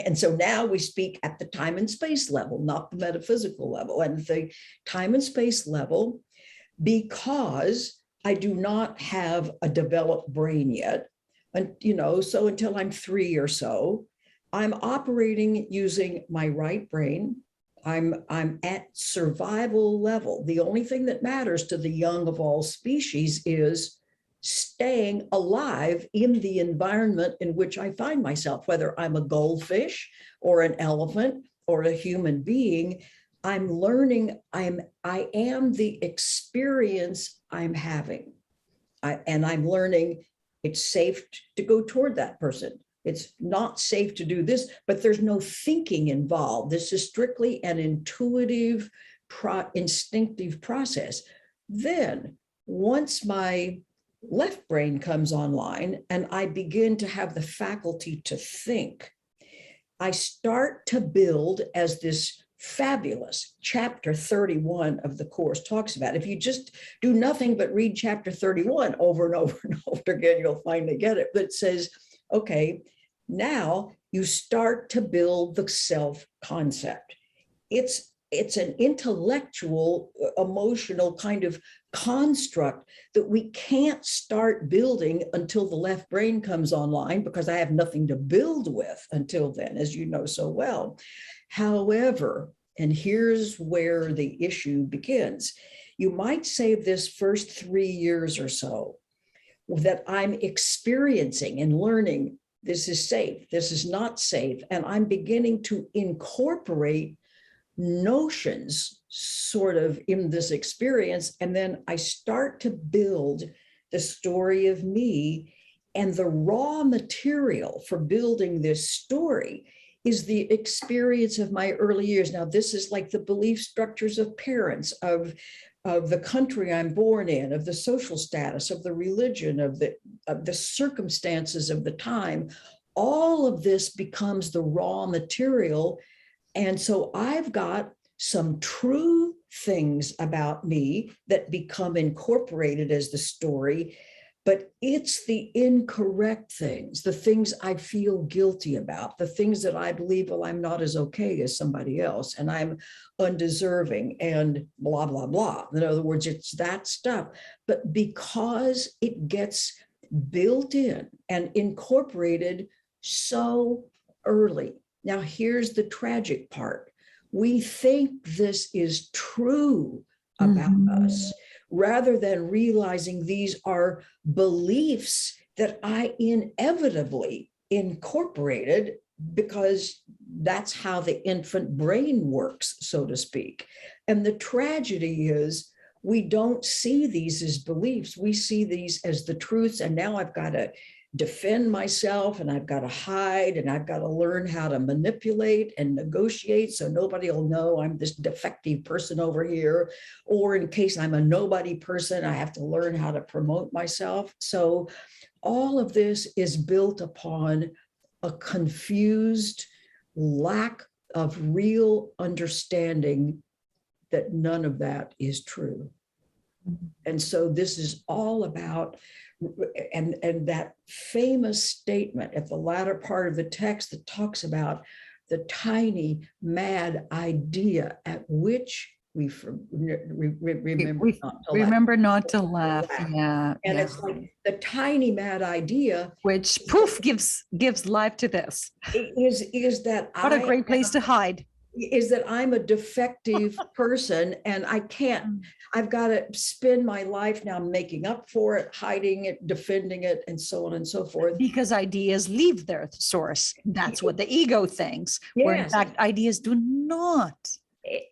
And so now we speak at the time and space level, not the metaphysical level. And the time and space level, because I do not have a developed brain yet, and so until I'm 3 or so, I'm operating using my right brain. I'm at survival level. The only thing that matters to the young of all species is staying alive in the environment in which I find myself, whether I'm a goldfish or an elephant or a human being. I'm learning, I am the experience I'm having. And I'm learning it's safe to go toward that person. It's not safe to do this, but there's no thinking involved. This is strictly an intuitive, instinctive process. Then once my left brain comes online and I begin to have the faculty to think, I start to build, as this fabulous chapter 31 of the course talks about. If you just do nothing but read chapter 31 over and over and over again, you'll finally get it. But it says, okay, now you start to build the self concept. It's it's an intellectual, emotional kind of construct that we can't start building until the left brain comes online, because I have nothing to build with until then, as you know so well. However, and here's where the issue begins. You might say this first 3 years or so that I'm experiencing and learning, this is safe, this is not safe, and I'm beginning to incorporate notions sort of in this experience, and then I start to build the story of me, and the raw material for building this story is the experience of my early years. Now, this is like the belief structures of parents, of the country I'm born in, of the social status, of the religion, of the circumstances of the time. All of this becomes the raw material. And so I've got some true things about me that become incorporated as the story, but it's the incorrect things, the things I feel guilty about, the things that I believe, well, I'm not as okay as somebody else, and I'm undeserving, and blah, blah, blah. In other words, it's that stuff. But because it gets built in and incorporated so early. Now, here's the tragic part. We think this is true about us, rather than realizing these are beliefs that I inevitably incorporated, because that's how the infant brain works, so to speak. And the tragedy is we don't see these as beliefs. We see these as the truths. And now I've got to defend myself, and I've got to hide, and I've got to learn how to manipulate and negotiate so nobody will know I'm this defective person over here. Or in case I'm a nobody person, I have to learn how to promote myself. So all of this is built upon a confused lack of real understanding that none of that is true. And so this is all about, and that famous statement at the latter part of the text that talks about the tiny mad idea at which we remember not to laugh. Yeah. And it's like the tiny mad idea, which poof gives life to this. Is that what a great place to hide. Is that I'm a defective person, and I can't, I've got to spend my life now making up for it, hiding it, defending it, and so on and so forth. Because ideas leave their source. That's what the ego thinks. Yes. Where in fact, ideas do not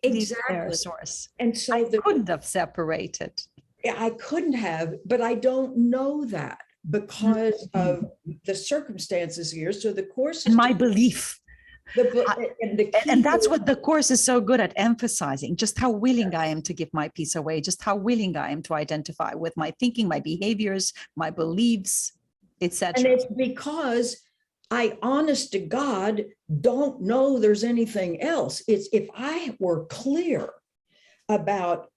leave their source. And so I couldn't have separated. I couldn't have, but I don't know that because of the circumstances here. So the course is my belief. And that's what the course is so good at emphasizing, just how willing I am to give my piece away, just how willing I am to identify with my thinking, my behaviors, my beliefs, etc. And it's because I, honest to God, don't know there's anything else. It's if I were clear about,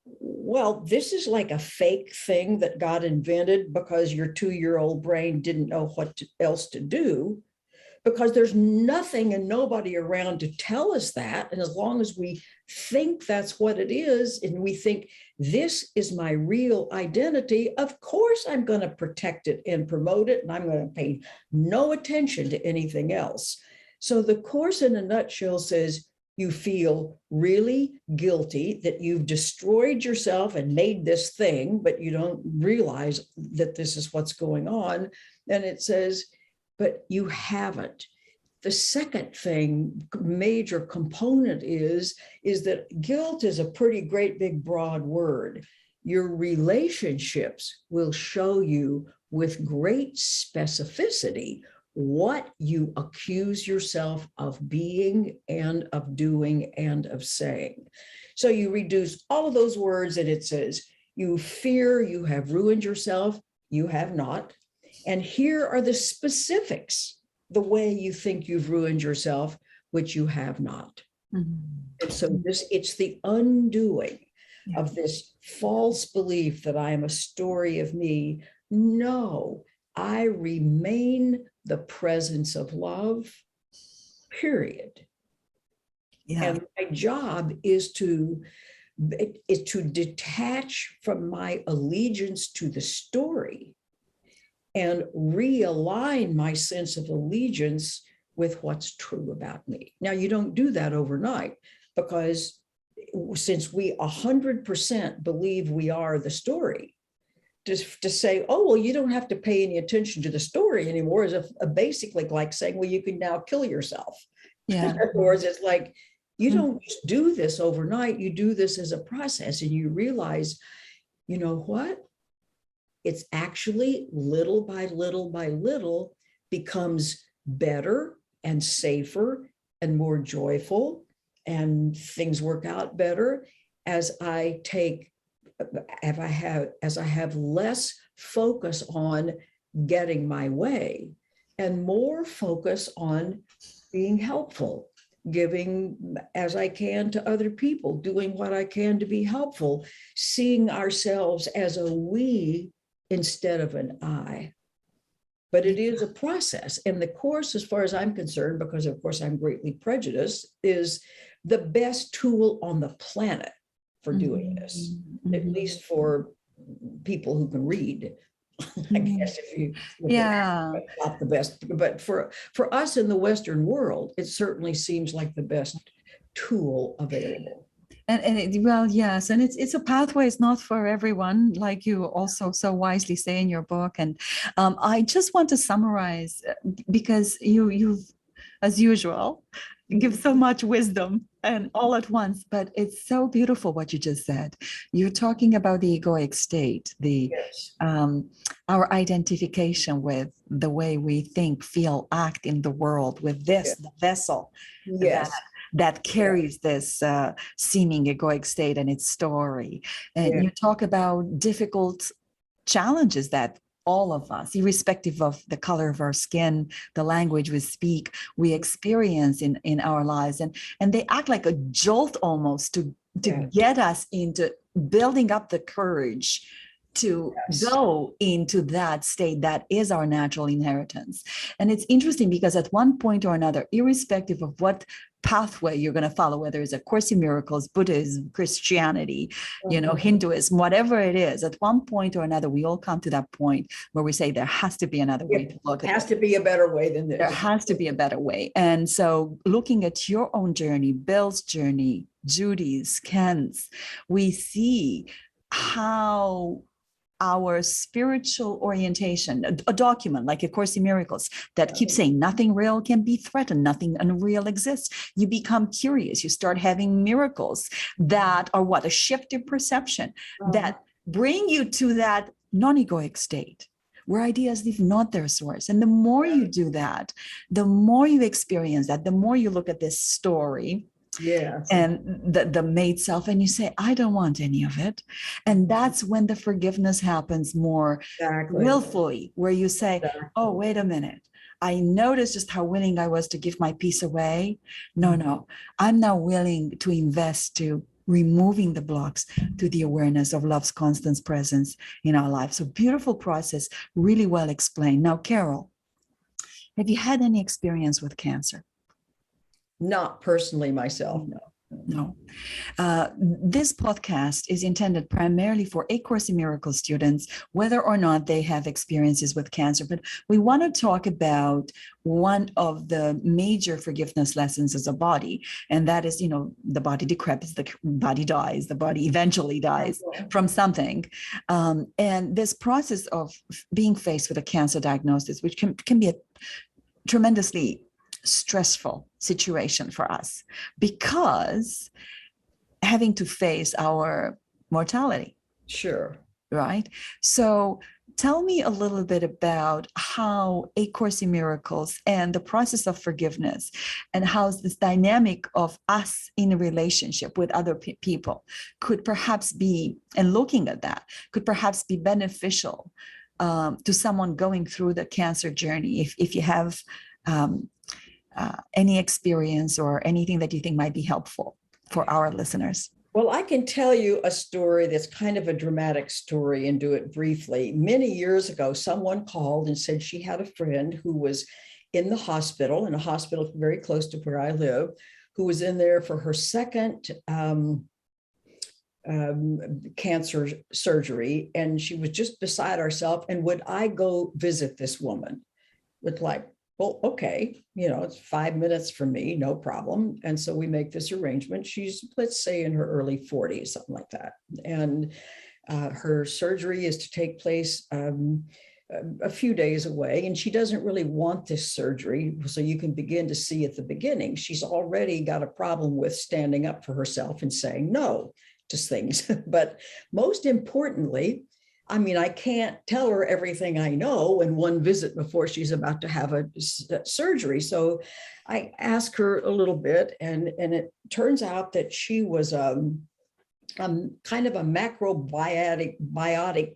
well, this is like a fake thing that God invented because your 2-year-old brain didn't know what else to do, because there's nothing and nobody around to tell us that. And as long as we think that's what it is, and we think this is my real identity, of course I'm going to protect it and promote it, and I'm going to pay no attention to anything else. So the course in a nutshell says you feel really guilty that you've destroyed yourself and made this thing, but you don't realize that this is what's going on. And it says, but you haven't. The second thing, major component is that guilt is a pretty great big broad word. Your relationships will show you with great specificity what you accuse yourself of being and of doing and of saying. So you reduce all of those words and it says, you fear you have ruined yourself, you have not. And here are the specifics, the way you think you've ruined yourself, which you have not. And so it's the undoing of this false belief that I am a story of me. No, I remain the presence of love, period. Yeah. And my job is to detach from my allegiance to the story and realign my sense of allegiance with what's true about me. Now, you don't do that overnight, because since we 100% believe we are the story, to say, oh, well, you don't have to pay any attention to the story anymore is basically like saying, well, you can now kill yourself. Yeah. In other words, it's like, you don't just do this overnight. You do this as a process, and you realize, you know what? It's actually little by little by little becomes better and safer and more joyful, and things work out better as I have less focus on getting my way and more focus on being helpful, giving as I can to other people, doing what I can to be helpful, seeing ourselves as a we instead of an I. But it is a process. And the course, as far as I'm concerned, because of course I'm greatly prejudiced, is the best tool on the planet for doing this, at least for people who can read. I guess if you not the best, but for us in the Western world, it certainly seems like the best tool available. Well, yes, and it's a pathway. It's not for everyone, like you also so wisely say in your book. And I just want to summarize, because you've, as usual, give so much wisdom and all at once. But it's so beautiful what you just said. You're talking about the egoic state, our identification with the way we think, feel, act in the world, with this the vessel. That carries this seeming egoic state and its story. And you talk about difficult challenges that all of us, irrespective of the color of our skin, the language we speak, we experience in our lives. And they act like a jolt almost to get us into building up the courage to go into that state that is our natural inheritance. And it's interesting because at one point or another, irrespective of what pathway you're going to follow, whether it's A Course in Miracles, Buddhism, Christianity, Hinduism, whatever it is, at one point or another, we all come to that point where we say there has to be another way to look at it. There has to be a better way than this. There has to be a better way. And so looking at your own journey, Bill's journey, Judys, Ken's, we see how our spiritual orientation, a document like A Course in Miracles that keeps saying nothing real can be threatened, nothing unreal exists. You become curious, you start having miracles that are a shift in perception that bring you to that non-egoic state where ideas leave not their source. And the more you do that, the more you experience that, the more you look at this story and the made self, and you say, I don't want any of it. And that's when the forgiveness happens more willfully, where you say, oh, wait a minute. I noticed just how willing I was to give my piece away. No, I'm now willing to invest to removing the blocks to the awareness of love's constant presence in our lives. So beautiful process, really well explained. Now, Carol, have you had any experience with cancer? Not personally myself, no. This podcast is intended primarily for A Course in Miracles students, whether or not they have experiences with cancer. But we want to talk about one of the major forgiveness lessons as a body, and that is, the body decreps, the body dies, the body eventually dies from something. And this process of being faced with a cancer diagnosis, which can be a tremendously stressful situation for us, because having to face our mortality. Sure. Right. So tell me a little bit about how A Course in Miracles and the process of forgiveness, and how this dynamic of us in a relationship with other people could perhaps be, and looking at that, could perhaps be beneficial to someone going through the cancer journey. If you have any experience or anything that you think might be helpful for our listeners. Well, I can tell you a story that's kind of a dramatic story and do it briefly. Many years ago, someone called and said she had a friend who was in a hospital very close to where I live, who was in there for her second cancer surgery, and she was just beside herself. And would I go visit this woman? With like, well, okay, it's 5 minutes for me, no problem. And so we make this arrangement. She's, let's say, in her early 40s, something like that. And her surgery is to take place a few days away, and she doesn't really want this surgery. So you can begin to see at the beginning, she's already got a problem with standing up for herself and saying no to things. But most importantly, I mean, I can't tell her everything I know in one visit before she's about to have a surgery. So I ask her a little bit, and it turns out that she was kind of a macrobiotic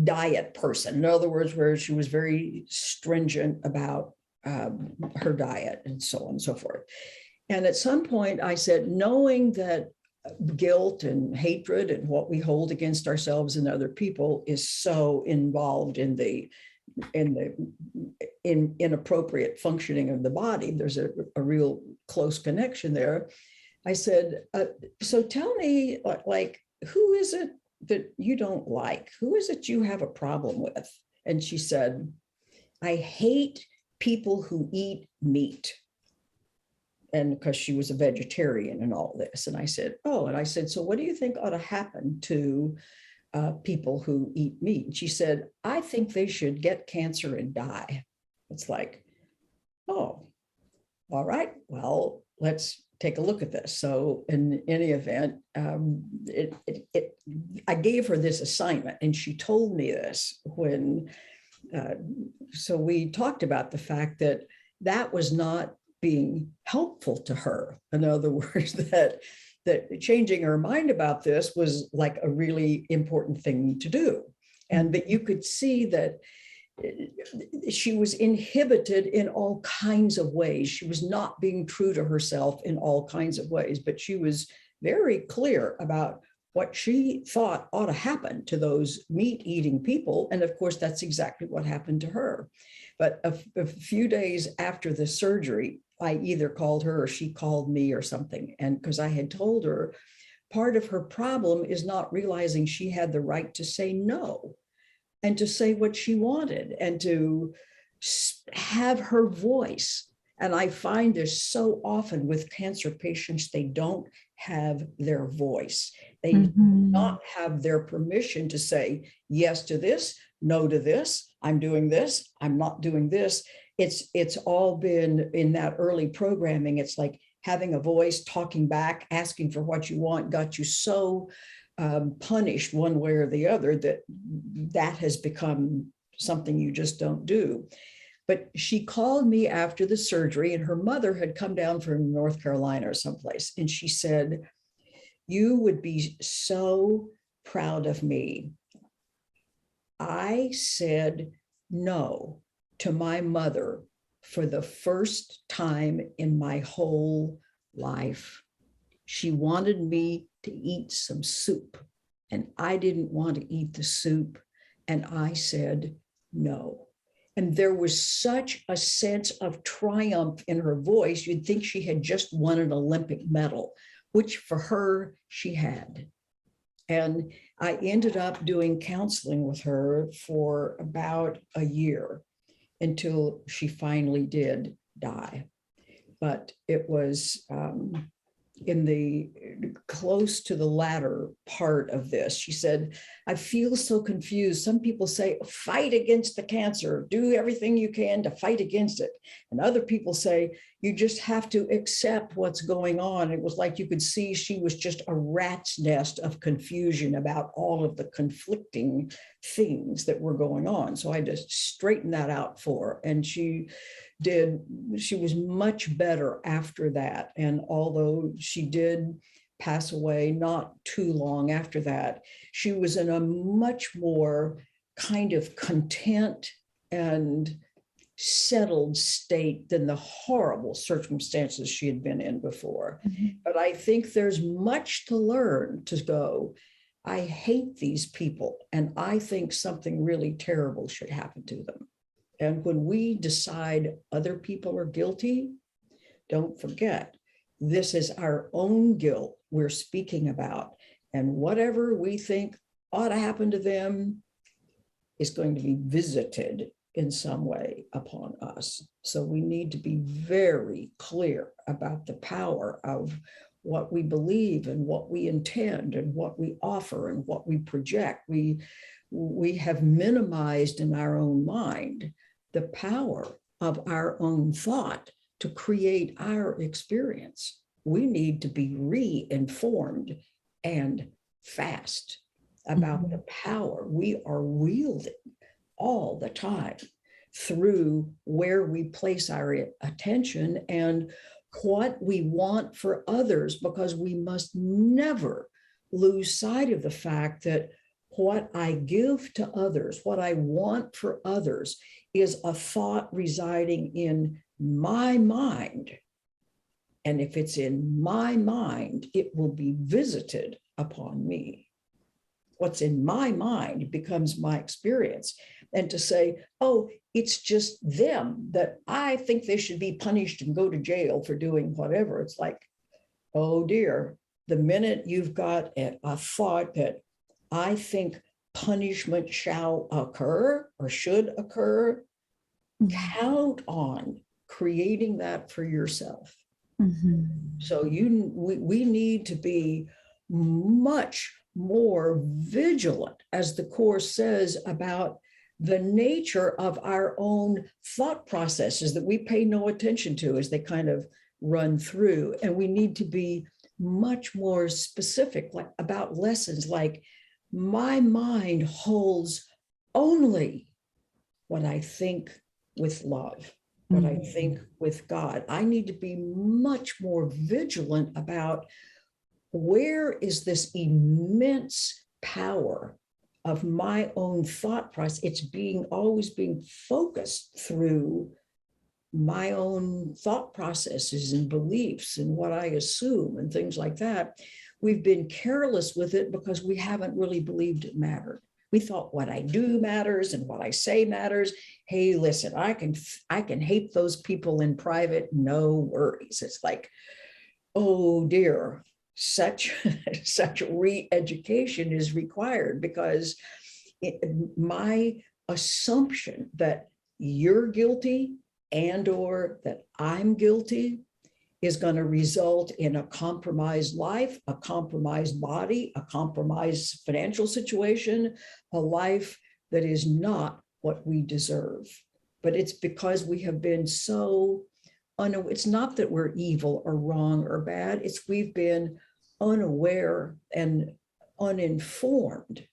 diet person. In other words, where she was very stringent about her diet and so on and so forth. And at some point I said, knowing that guilt and hatred and what we hold against ourselves and other people is so involved in the inappropriate functioning of the body, there's a real close connection there. I said, so tell me, like, who is it that you don't like? Who is it you have a problem with? And she said, I hate people who eat meat. And because she was a vegetarian and all this. And I said, oh, and I said, so what do you think ought to happen to people who eat meat? And she said, I think they should get cancer and die. It's like, oh, all right, well, let's take a look at this. So in any event, I gave her this assignment, and she told me this when, so we talked about the fact that that was not being helpful to her. In other words, that changing her mind about this was like a really important thing to do. And that you could see that she was inhibited in all kinds of ways. She was not being true to herself in all kinds of ways, but she was very clear about what she thought ought to happen to those meat-eating people. And of course, that's exactly what happened to her. But a few days after the surgery, I either called her or she called me or something. And because I had told her part of her problem is not realizing she had the right to say no and to say what she wanted and to have her voice. And I find this so often with cancer patients, they don't have their voice. They do not have their permission to say yes to this, no to this, I'm doing this, I'm not doing this. It's all been in that early programming. It's like having a voice, talking back, asking for what you want, got you so punished one way or the other that has become something you just don't do. But she called me after the surgery, and her mother had come down from North Carolina or someplace. And she said, you would be so proud of me. I said no to my mother for the first time in my whole life. She wanted me to eat some soup, and I didn't want to eat the soup. And I said no. And there was such a sense of triumph in her voice. You'd think she had just won an Olympic medal, which for her, she had. And I ended up doing counseling with her for about a year until she finally did die. But it was in the close to the latter part of this. She said, I feel so confused. Some people say, fight against the cancer, do everything you can to fight against it. And other people say, you just have to accept what's going on. It was like you could see she was just a rat's nest of confusion about all of the conflicting things that were going on. So I just straightened that out for her. And she was much better after that. And although she did pass away not too long after that, she was in a much more kind of content and settled state than the horrible circumstances she had been in before. But I think there's much to learn to go, I hate these people, and I think something really terrible should happen to them. And when we decide other people are guilty, don't forget, this is our own guilt we're speaking about. And whatever we think ought to happen to them is going to be visited in some way upon us. So we need to be very clear about the power of what we believe and what we intend and what we offer and what we project. We have minimized in our own mind the power of our own thought to create our experience. We need to be re-informed and fast about the power we are wielding all the time through where we place our attention and what we want for others, because we must never lose sight of the fact that what I give to others, what I want for others, is a thought residing in my mind. And if it's in my mind, it will be visited upon me. What's in my mind becomes my experience. And to say, oh, it's just them, that I think they should be punished and go to jail for doing whatever. It's like, oh dear, the minute you've got a thought that I think punishment shall occur or should occur, count on creating that for yourself. So we need to be much more vigilant, as the Course says, about the nature of our own thought processes that we pay no attention to as they kind of run through. And we need to be much more specific about lessons like, my mind holds only what I think with love, what I think with God. I need to be much more vigilant about where is this immense power of my own thought process. It's always being focused through my own thought processes and beliefs and what I assume and things like that. We've been careless with it because we haven't really believed it mattered. We thought what I do matters and what I say matters. Hey, listen, I can hate those people in private, no worries. It's like, oh dear, such re-education is required, because my assumption that you're guilty and or that I'm guilty is going to result in a compromised life, a compromised body, a compromised financial situation, a life that is not what we deserve. But it's because we have been so it's not that we're evil or wrong or bad, it's we've been unaware and uninformed.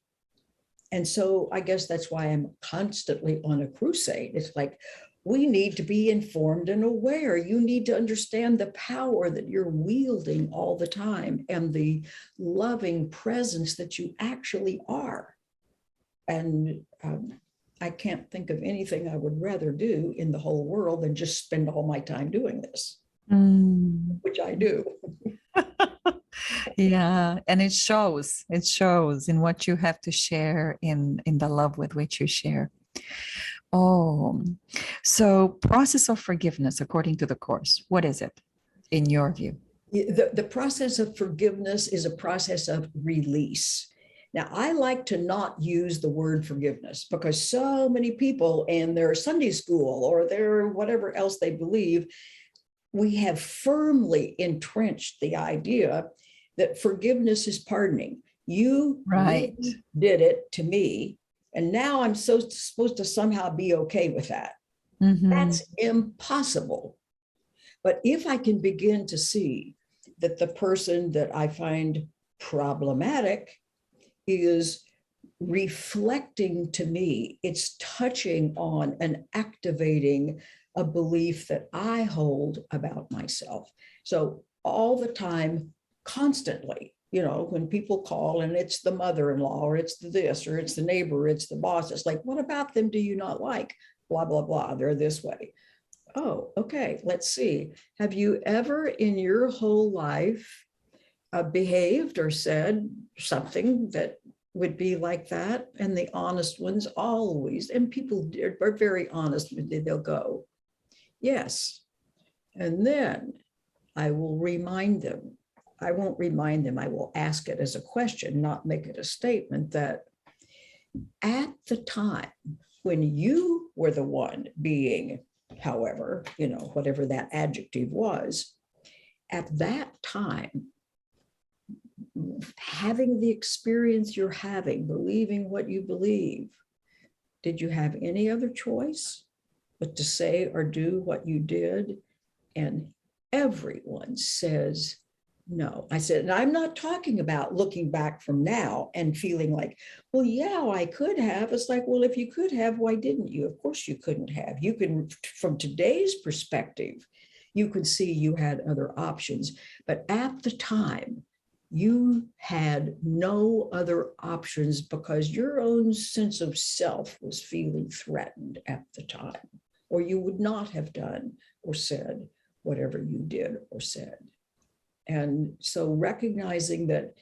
And so I guess that's why I'm constantly on a crusade. It's like, we need to be informed and aware. You need to understand the power that you're wielding all the time and the loving presence that you actually are. And I can't think of anything I would rather do in the whole world than just spend all my time doing this, which I do. Yeah, and it shows in what you have to share, in the love with which you share. Oh, so process of forgiveness, according to the Course, what is it in your view? The process of forgiveness is a process of release. Now, I like to not use the word forgiveness because so many people in their Sunday school or their whatever else they believe, we have firmly entrenched the idea that forgiveness is pardoning. You did it to me, and now I'm supposed to somehow be okay with that. That's impossible. But if I can begin to see that the person that I find problematic is reflecting to me, it's touching on and activating a belief that I hold about myself. So all the time, constantly, when people call and it's the mother-in-law or it's the this or it's the neighbor, it's the boss, it's like, what about them do you not like? Blah, blah, blah, they're this way. Oh, okay, let's see. Have you ever in your whole life behaved or said something that would be like that? And the honest ones always, and people are very honest, they'll go, yes. And then I will remind them. I won't remind them. I will ask it as a question, not make it a statement, that at the time when you were the one being, however, whatever that adjective was, at that time, having the experience you're having, believing what you believe, did you have any other choice but to say or do what you did? And everyone says no. I said, and I'm not talking about looking back from now and feeling like, well, yeah, I could have. It's like, well, if you could have, why didn't you? Of course you couldn't have. You can, from today's perspective, you could see you had other options. But at the time, you had no other options because your own sense of self was feeling threatened at the time, or you would not have done or said whatever you did or said. And so recognizing that,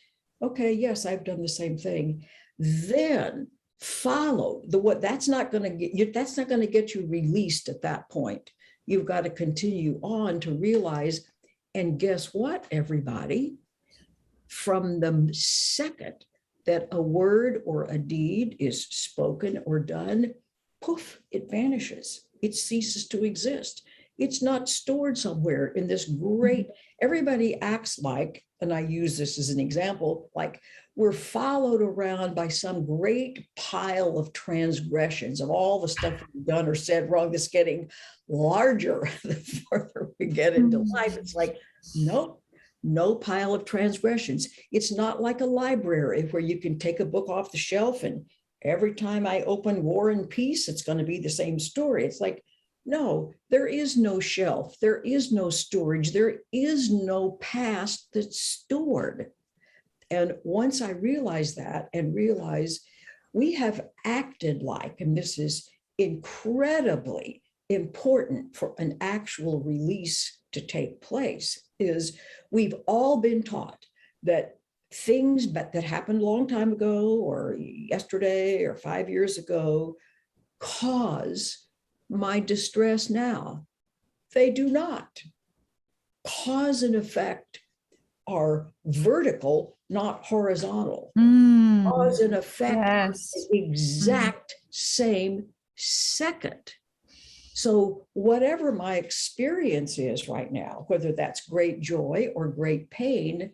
okay, yes, I've done the same thing, then follow that's not going to get you released at that point. You've got to continue on to realize, and guess what, everybody? From the second that a word or a deed is spoken or done, poof, it vanishes. It ceases to exist. It's not stored somewhere in this great, everybody acts like, and I use this as an example, like we're followed around by some great pile of transgressions of all the stuff we've done or said wrong that's getting larger the further we get into life. It's like, nope. No pile of transgressions. It's not like a library where you can take a book off the shelf and every time I open War and Peace, it's going to be the same story. It's like, no, there is no shelf. There is no storage. There is no past that's stored. And once I realized that and realize we have acted like, and this is incredibly important for an actual release to take place, is we've all been taught that things that happened a long time ago or yesterday or 5 years ago cause my distress now. They do not. Cause and effect are vertical, not horizontal. Cause and effect are the exact same second. So whatever my experience is right now, whether that's great joy or great pain,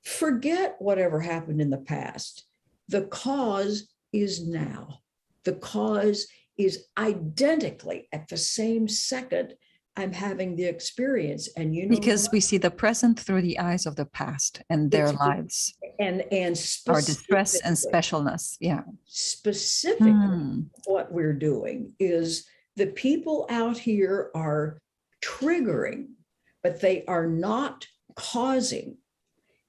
forget whatever happened in the past. The cause is now. The cause is identically at the same second I'm having the experience. And because we see the present through the eyes of the past and their lives and our distress and specialness. Yeah. Specifically, what we're doing is the people out here are triggering, but they are not causing.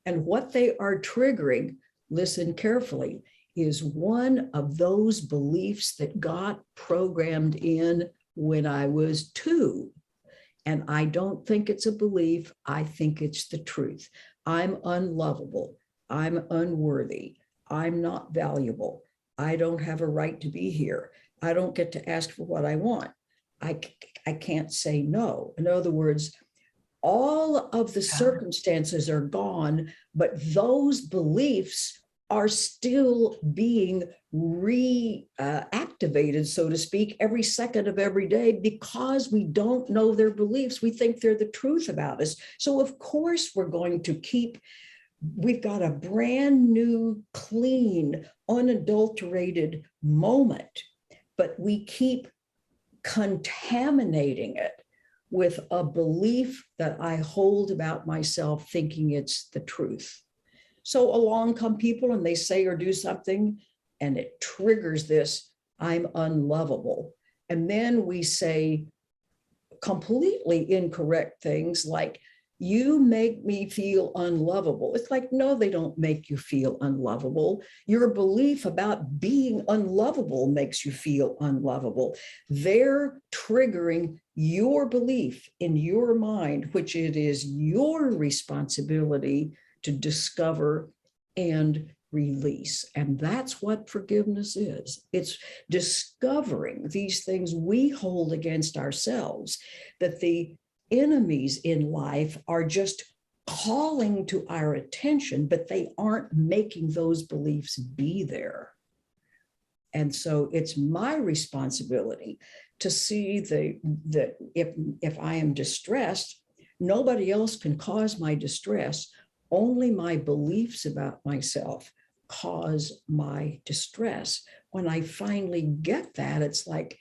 And what they are triggering, listen carefully, is one of those beliefs that got programmed in when I was 2. And I don't think it's a belief. I think it's the truth. I'm unlovable. I'm unworthy. I'm not valuable. I don't have a right to be here. I don't get to ask for what I want. I can't say no. In other words, all of the circumstances are gone, but those beliefs are still being reactivated, so to speak, every second of every day because we don't know their beliefs. We think they're the truth about us. So of course we're going to we've got a brand new, clean, unadulterated moment, but we keep contaminating it with a belief that I hold about myself, thinking it's the truth. So along come people and they say or do something and it triggers this, I'm unlovable. And then we say completely incorrect things like, you make me feel unlovable. It's like, no, they don't make you feel unlovable. Your belief about being unlovable makes you feel unlovable. They're triggering your belief in your mind, which it is your responsibility to discover and release. And that's what forgiveness is. It's discovering these things we hold against ourselves, that the enemies in life are just calling to our attention, but they aren't making those beliefs be there. And so it's my responsibility to see that if I am distressed, nobody else can cause my distress. Only my beliefs about myself cause my distress. When I finally get that, it's like,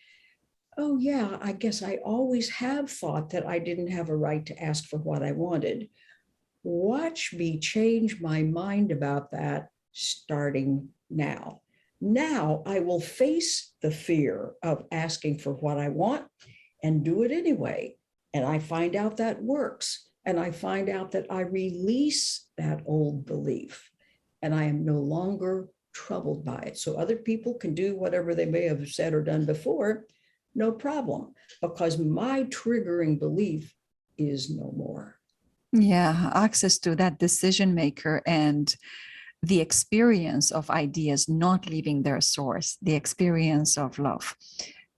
oh yeah, I guess I always have thought that I didn't have a right to ask for what I wanted. Watch me change my mind about that starting now. Now I will face the fear of asking for what I want and do it anyway. And I find out that works. And I find out that I release that old belief and I am no longer troubled by it. So other people can do whatever they may have said or done before, no problem, because my triggering belief is no more. Yeah, access to that decision maker and the experience of ideas not leaving their source, the experience of love,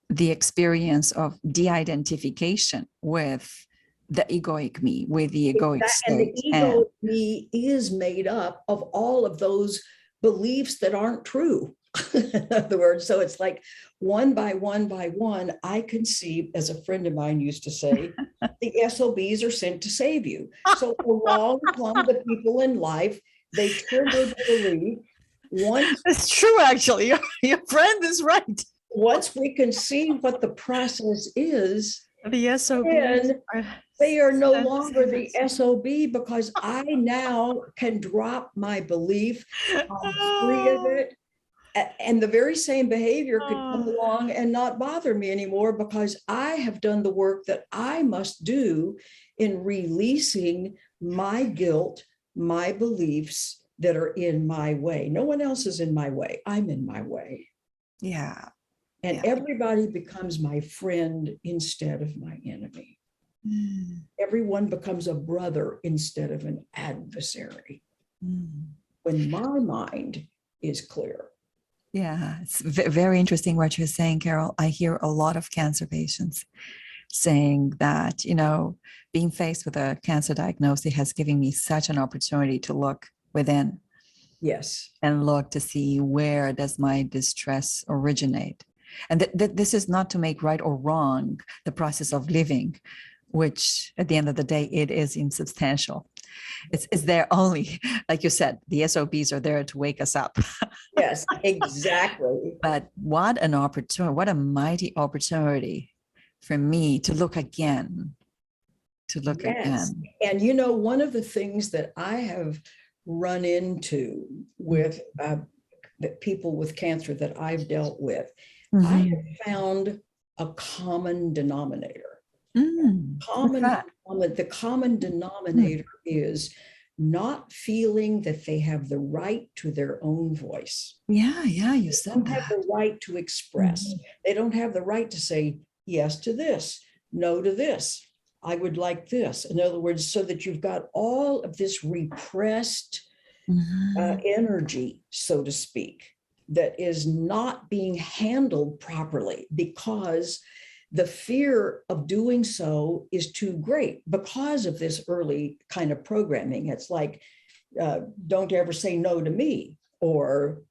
the experience of de-identification with the egoic me, with the egoic state. And the egoic me is made up of all of those beliefs that aren't true. In other words, so it's like one by one, I conceive, as a friend of mine used to say, the SOBs are sent to save you. So along come the people in life, they trigger the belief. It's true, actually. Your friend is right. Once we can see what the process is, the SOBs they are no longer the SOB, because I now can drop my belief, I'm free of it. And the very same behavior could come along and not bother me anymore, because I have done the work that I must do in releasing my guilt, my beliefs that are in my way. No one else is in my way. I'm in my way. Yeah. And everybody becomes my friend instead of my enemy. Everyone becomes a brother instead of an adversary. When my mind is clear. Yeah, it's very interesting what you're saying, Carol. I hear a lot of cancer patients saying that, being faced with a cancer diagnosis has given me such an opportunity to look within. Yes. And look to see, where does my distress originate? And this is not to make right or wrong the process of living, which at the end of the day, it is insubstantial. It's there only, like you said, the SOBs are there to wake us up. Yes, exactly. But what an opportunity, what a mighty opportunity for me to look again, again. And one of the things that I have run into with the people with cancer that I've dealt with, I have found a common denominator. The common denominator is not feeling that they have the right to their own voice. Yeah, you said that. They don't have the right to express. They don't have the right to say yes to this, no to this, I would like this. In other words, so that you've got all of this repressed energy, so to speak, that is not being handled properly, because the fear of doing so is too great because of this early kind of programming. It's like, don't ever say no to me, or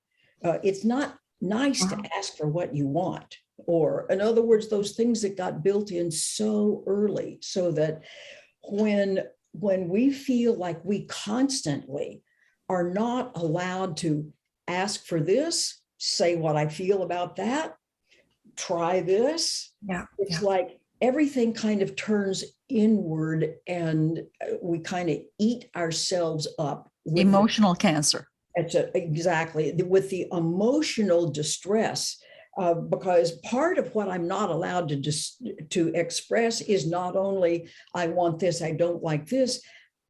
it's not nice to ask for what you want. Or in other words, those things that got built in so early, so that when we feel like we constantly are not allowed to ask for this, say what I feel about that, try this. It's like everything kind of turns inward, and we kind of eat ourselves up. Emotional cancer. Exactly, with the emotional distress, because part of what I'm not allowed to express is not only I want this, I don't like this.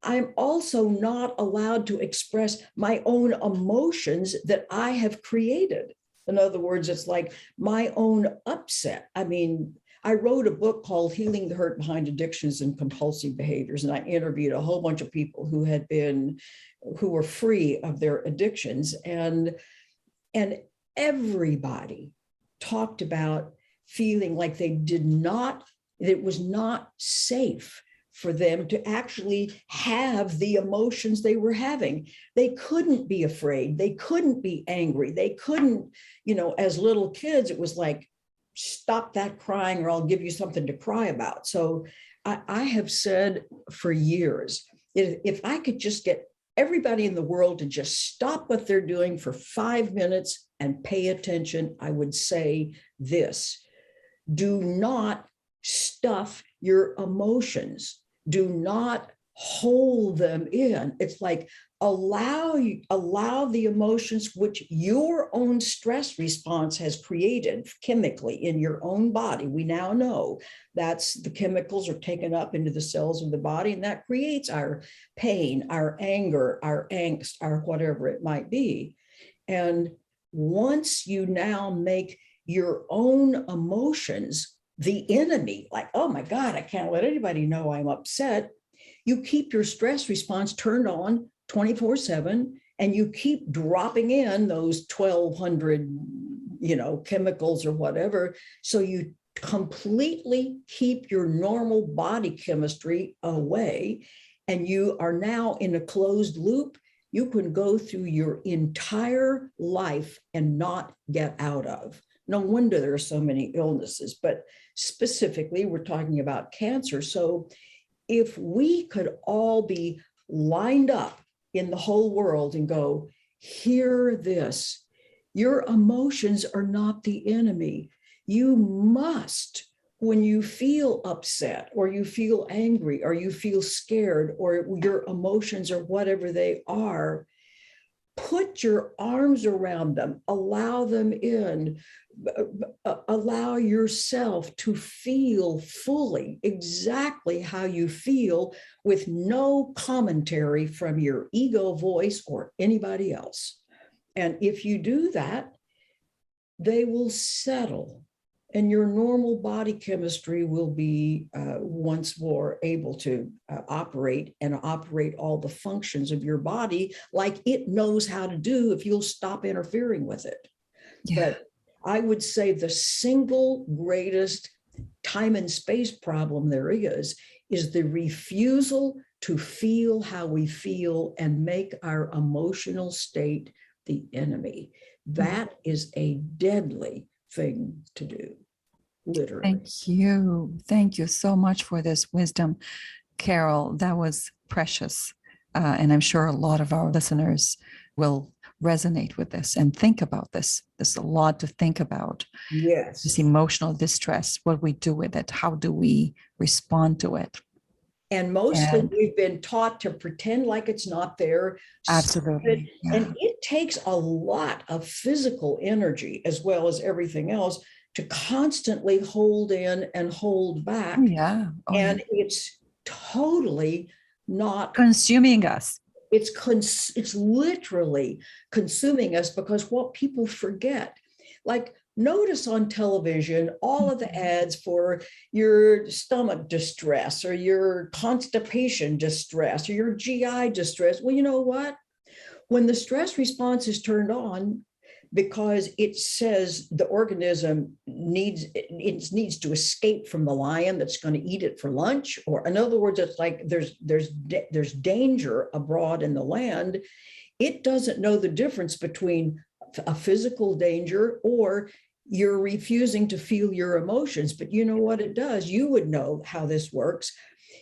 I'm also not allowed to express my own emotions that I have created. In other words, it's like my own upset. I mean, I wrote a book called Healing the Hurt Behind Addictions and Compulsive Behaviors, and I interviewed a whole bunch of people who were free of their addictions, and everybody talked about feeling like it was not safe for them to actually have the emotions they were having. They couldn't be afraid. They couldn't be angry. They couldn't, as little kids, it was like, stop that crying or I'll give you something to cry about. So I have said for years, if I could just get everybody in the world to just stop what they're doing for 5 minutes and pay attention, I would say this: do not stuff your emotions. Do not hold them in. It's like allow the emotions which your own stress response has created chemically in your own body. We now know that's the chemicals are taken up into the cells of the body, and that creates our pain, our anger, our angst, our whatever it might be. And once you now make your own emotions the enemy, like, oh my God, I can't let anybody know I'm upset, you keep your stress response turned on 24/7, and you keep dropping in those 1,200, chemicals or whatever. So you completely keep your normal body chemistry away, and you are now in a closed loop you can go through your entire life and not get out of. No wonder there are so many illnesses, but specifically, we're talking about cancer. So if we could all be lined up in the whole world and go, hear this, your emotions are not the enemy. You must, when you feel upset or you feel angry or you feel scared or your emotions or whatever they are, put your arms around them, allow them in, allow yourself to feel fully exactly how you feel with no commentary from your ego voice or anybody else. And if you do that, they will settle and your normal body chemistry will be once more able to operate all the functions of your body like it knows how to do if you'll stop interfering with it. Yeah. But I would say the single greatest time and space problem there is the refusal to feel how we feel and make our emotional state the enemy. That is a deadly thing to do, literally. Thank you. Thank you so much for this wisdom, Carol. That was precious. And I'm sure a lot of our listeners will resonate with this and think about this. There's a lot to think about. Yes. This emotional distress, what we do with it, how do we respond to it? And mostly we've been taught to pretend like it's not there. Absolutely. Yeah. And it takes a lot of physical energy as well as everything else to constantly hold in and hold back. Yeah. And it's totally not consuming us. It's literally consuming us, because what people forget, like, notice on television all of the ads for your stomach distress or your constipation distress or your GI distress. Well, you know what? When the stress response is turned on, because it says the organism needs to escape from the lion that's going to eat it for lunch, or in other words, it's like there's danger abroad in the land. It doesn't know the difference between a physical danger or you're refusing to feel your emotions. But you know what it does? You would know how this works.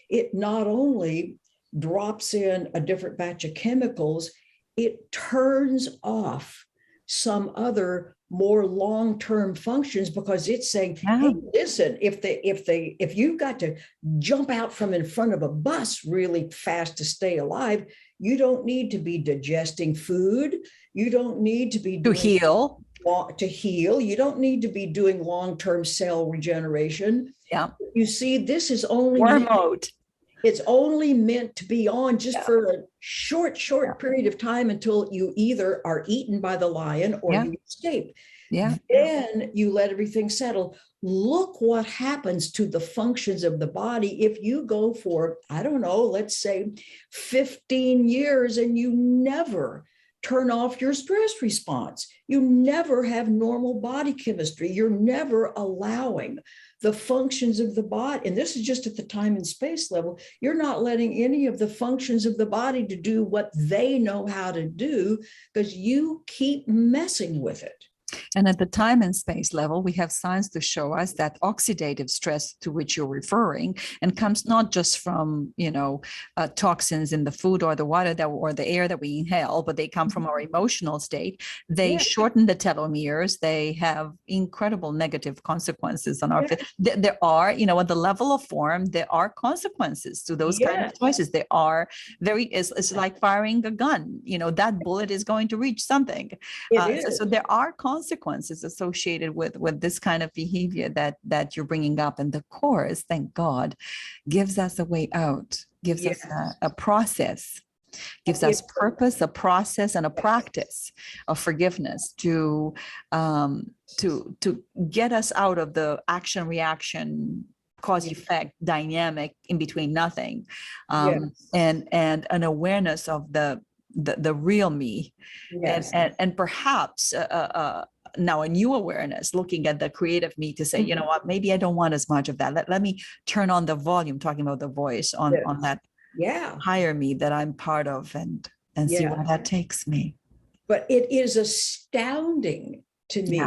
It not only drops in a different batch of chemicals, it turns off some other more long-term functions, because it's saying, hey, listen, if you've got to jump out from in front of a bus really fast to stay alive, you don't need to be digesting food. You don't need to be heal. You don't need to be doing long-term cell regeneration. Yeah. You see, this is only mode. It's only meant to be on just for a short period of time until you either are eaten by the lion or you escape. Yeah. Then you let everything settle. Look what happens to the functions of the body if you go for, I don't know, let's say 15 years and you never turn off your stress response. You never have normal body chemistry. You're never allowing the functions of the body. And this is just at the time and space level. You're not letting any of the functions of the body to do what they know how to do because you keep messing with it. And at the time and space level, we have science to show us that oxidative stress to which you're referring and comes not just from, toxins in the food or the water or the air that we inhale, but they come from our emotional state. They shorten the telomeres. They have incredible negative consequences on our. There are, at the level of form, there are consequences to those kind of choices. They are it's like firing a gun. That bullet is going to reach something. So there are consequences associated with this kind of behavior that you're bringing up. And the course, thank God, gives us a way out, gives us a process, gives us purpose, a process, and a practice of forgiveness to get us out of the action reaction cause effect dynamic in between nothing, and an awareness of the real me, and perhaps now a new awareness, looking at the creative me to say, you know what, maybe I don't want as much of that. Let me turn on the volume, talking about the voice on that higher me that I'm part of, and see where that takes me. But it is astounding to me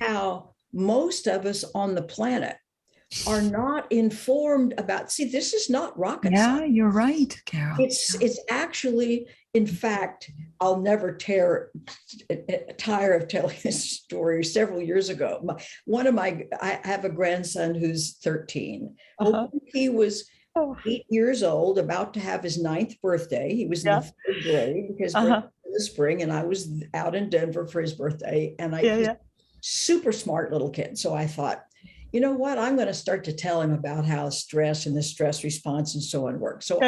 how most of us on the planet are not informed about, this is not rocket science. Yeah, you're right, Carol. It's actually, in fact, I'll never tire of telling this story. Several years ago, I have a grandson who's 13. Well, he was 8 years old, about to have his 9th birthday. He was in the 3rd grade because in the spring, and I was out in Denver for his birthday. And he's a super smart little kid. So I thought, you know what? I'm going to start to tell him about how stress and the stress response and so on works. So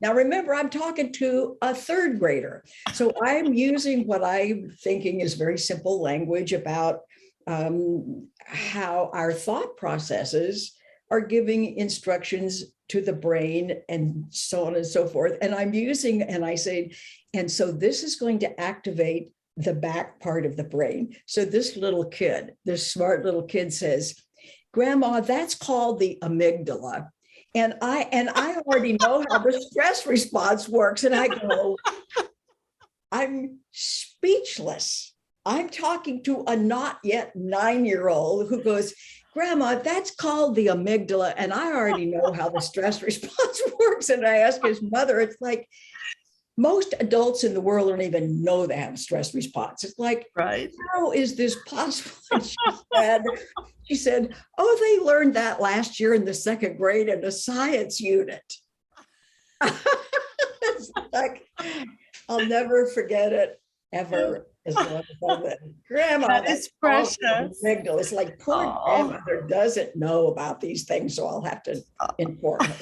now remember, I'm talking to a 3rd grader. So I'm using what I'm thinking is very simple language about how our thought processes are giving instructions to the brain and so on and so forth. And I say, and so this is going to activate the back part of the brain. So this smart little kid says, Grandma, that's called the amygdala. And I already know how the stress response works. And I go, I'm speechless. I'm talking to a not yet 9-year-old who goes, Grandma, that's called the amygdala. And I already know how the stress response works. And I ask his mother, it's like, most adults in the world don't even know they have a stress response. It's like, how is this possible? And she said, they learned that last year in the 2nd grade in a science unit. It's like, I'll never forget it ever. As long as I live. Grandma, that is precious. It's like, poor grandmother doesn't know about these things, so I'll have to inform her.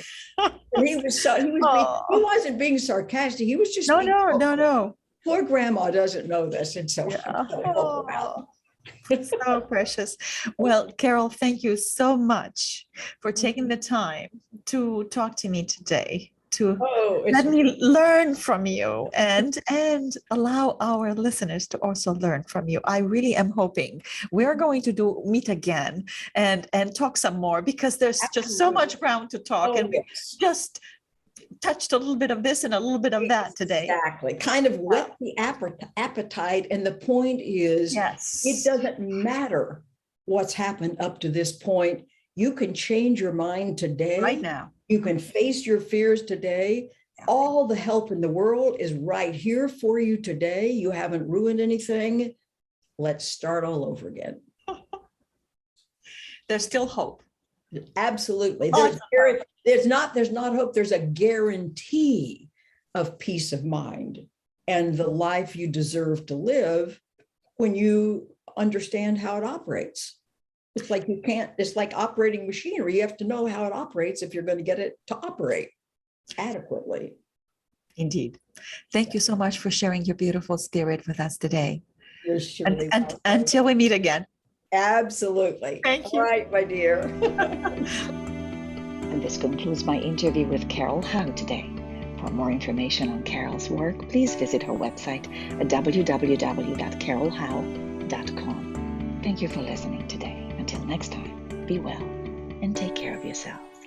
And he wasn't being sarcastic. He was just no. Poor grandma doesn't know this, and so I'm going to help her out. So precious. Well, Carol, thank you so much for taking the time to talk to me today, to let me learn from you and allow our listeners to also learn from you. I really am hoping we're going to meet again and talk some more, because there's just so much ground to talk, and we just touched a little bit of this and a little bit of that today. Exactly. Kind of whet the appetite. And the point is, it doesn't matter what's happened up to this point. You can change your mind today. Right now. You can face your fears today. All the help in the world is right here for you today. You haven't ruined anything. Let's start all over again. There's still hope. Absolutely. There's not hope. There's a guarantee of peace of mind and the life you deserve to live when you understand how it operates. It's like operating machinery. You have to know how it operates if you're going to get it to operate adequately. Indeed. Thank you so much for sharing your beautiful spirit with us today. And until we meet again. Absolutely. Thank you. All right, my dear. And this concludes my interview with Carol Howe today. For more information on Carol's work, please visit her website at www.carolhowe.com. Thank you for listening today. Until next time. Be well and take care of yourselves.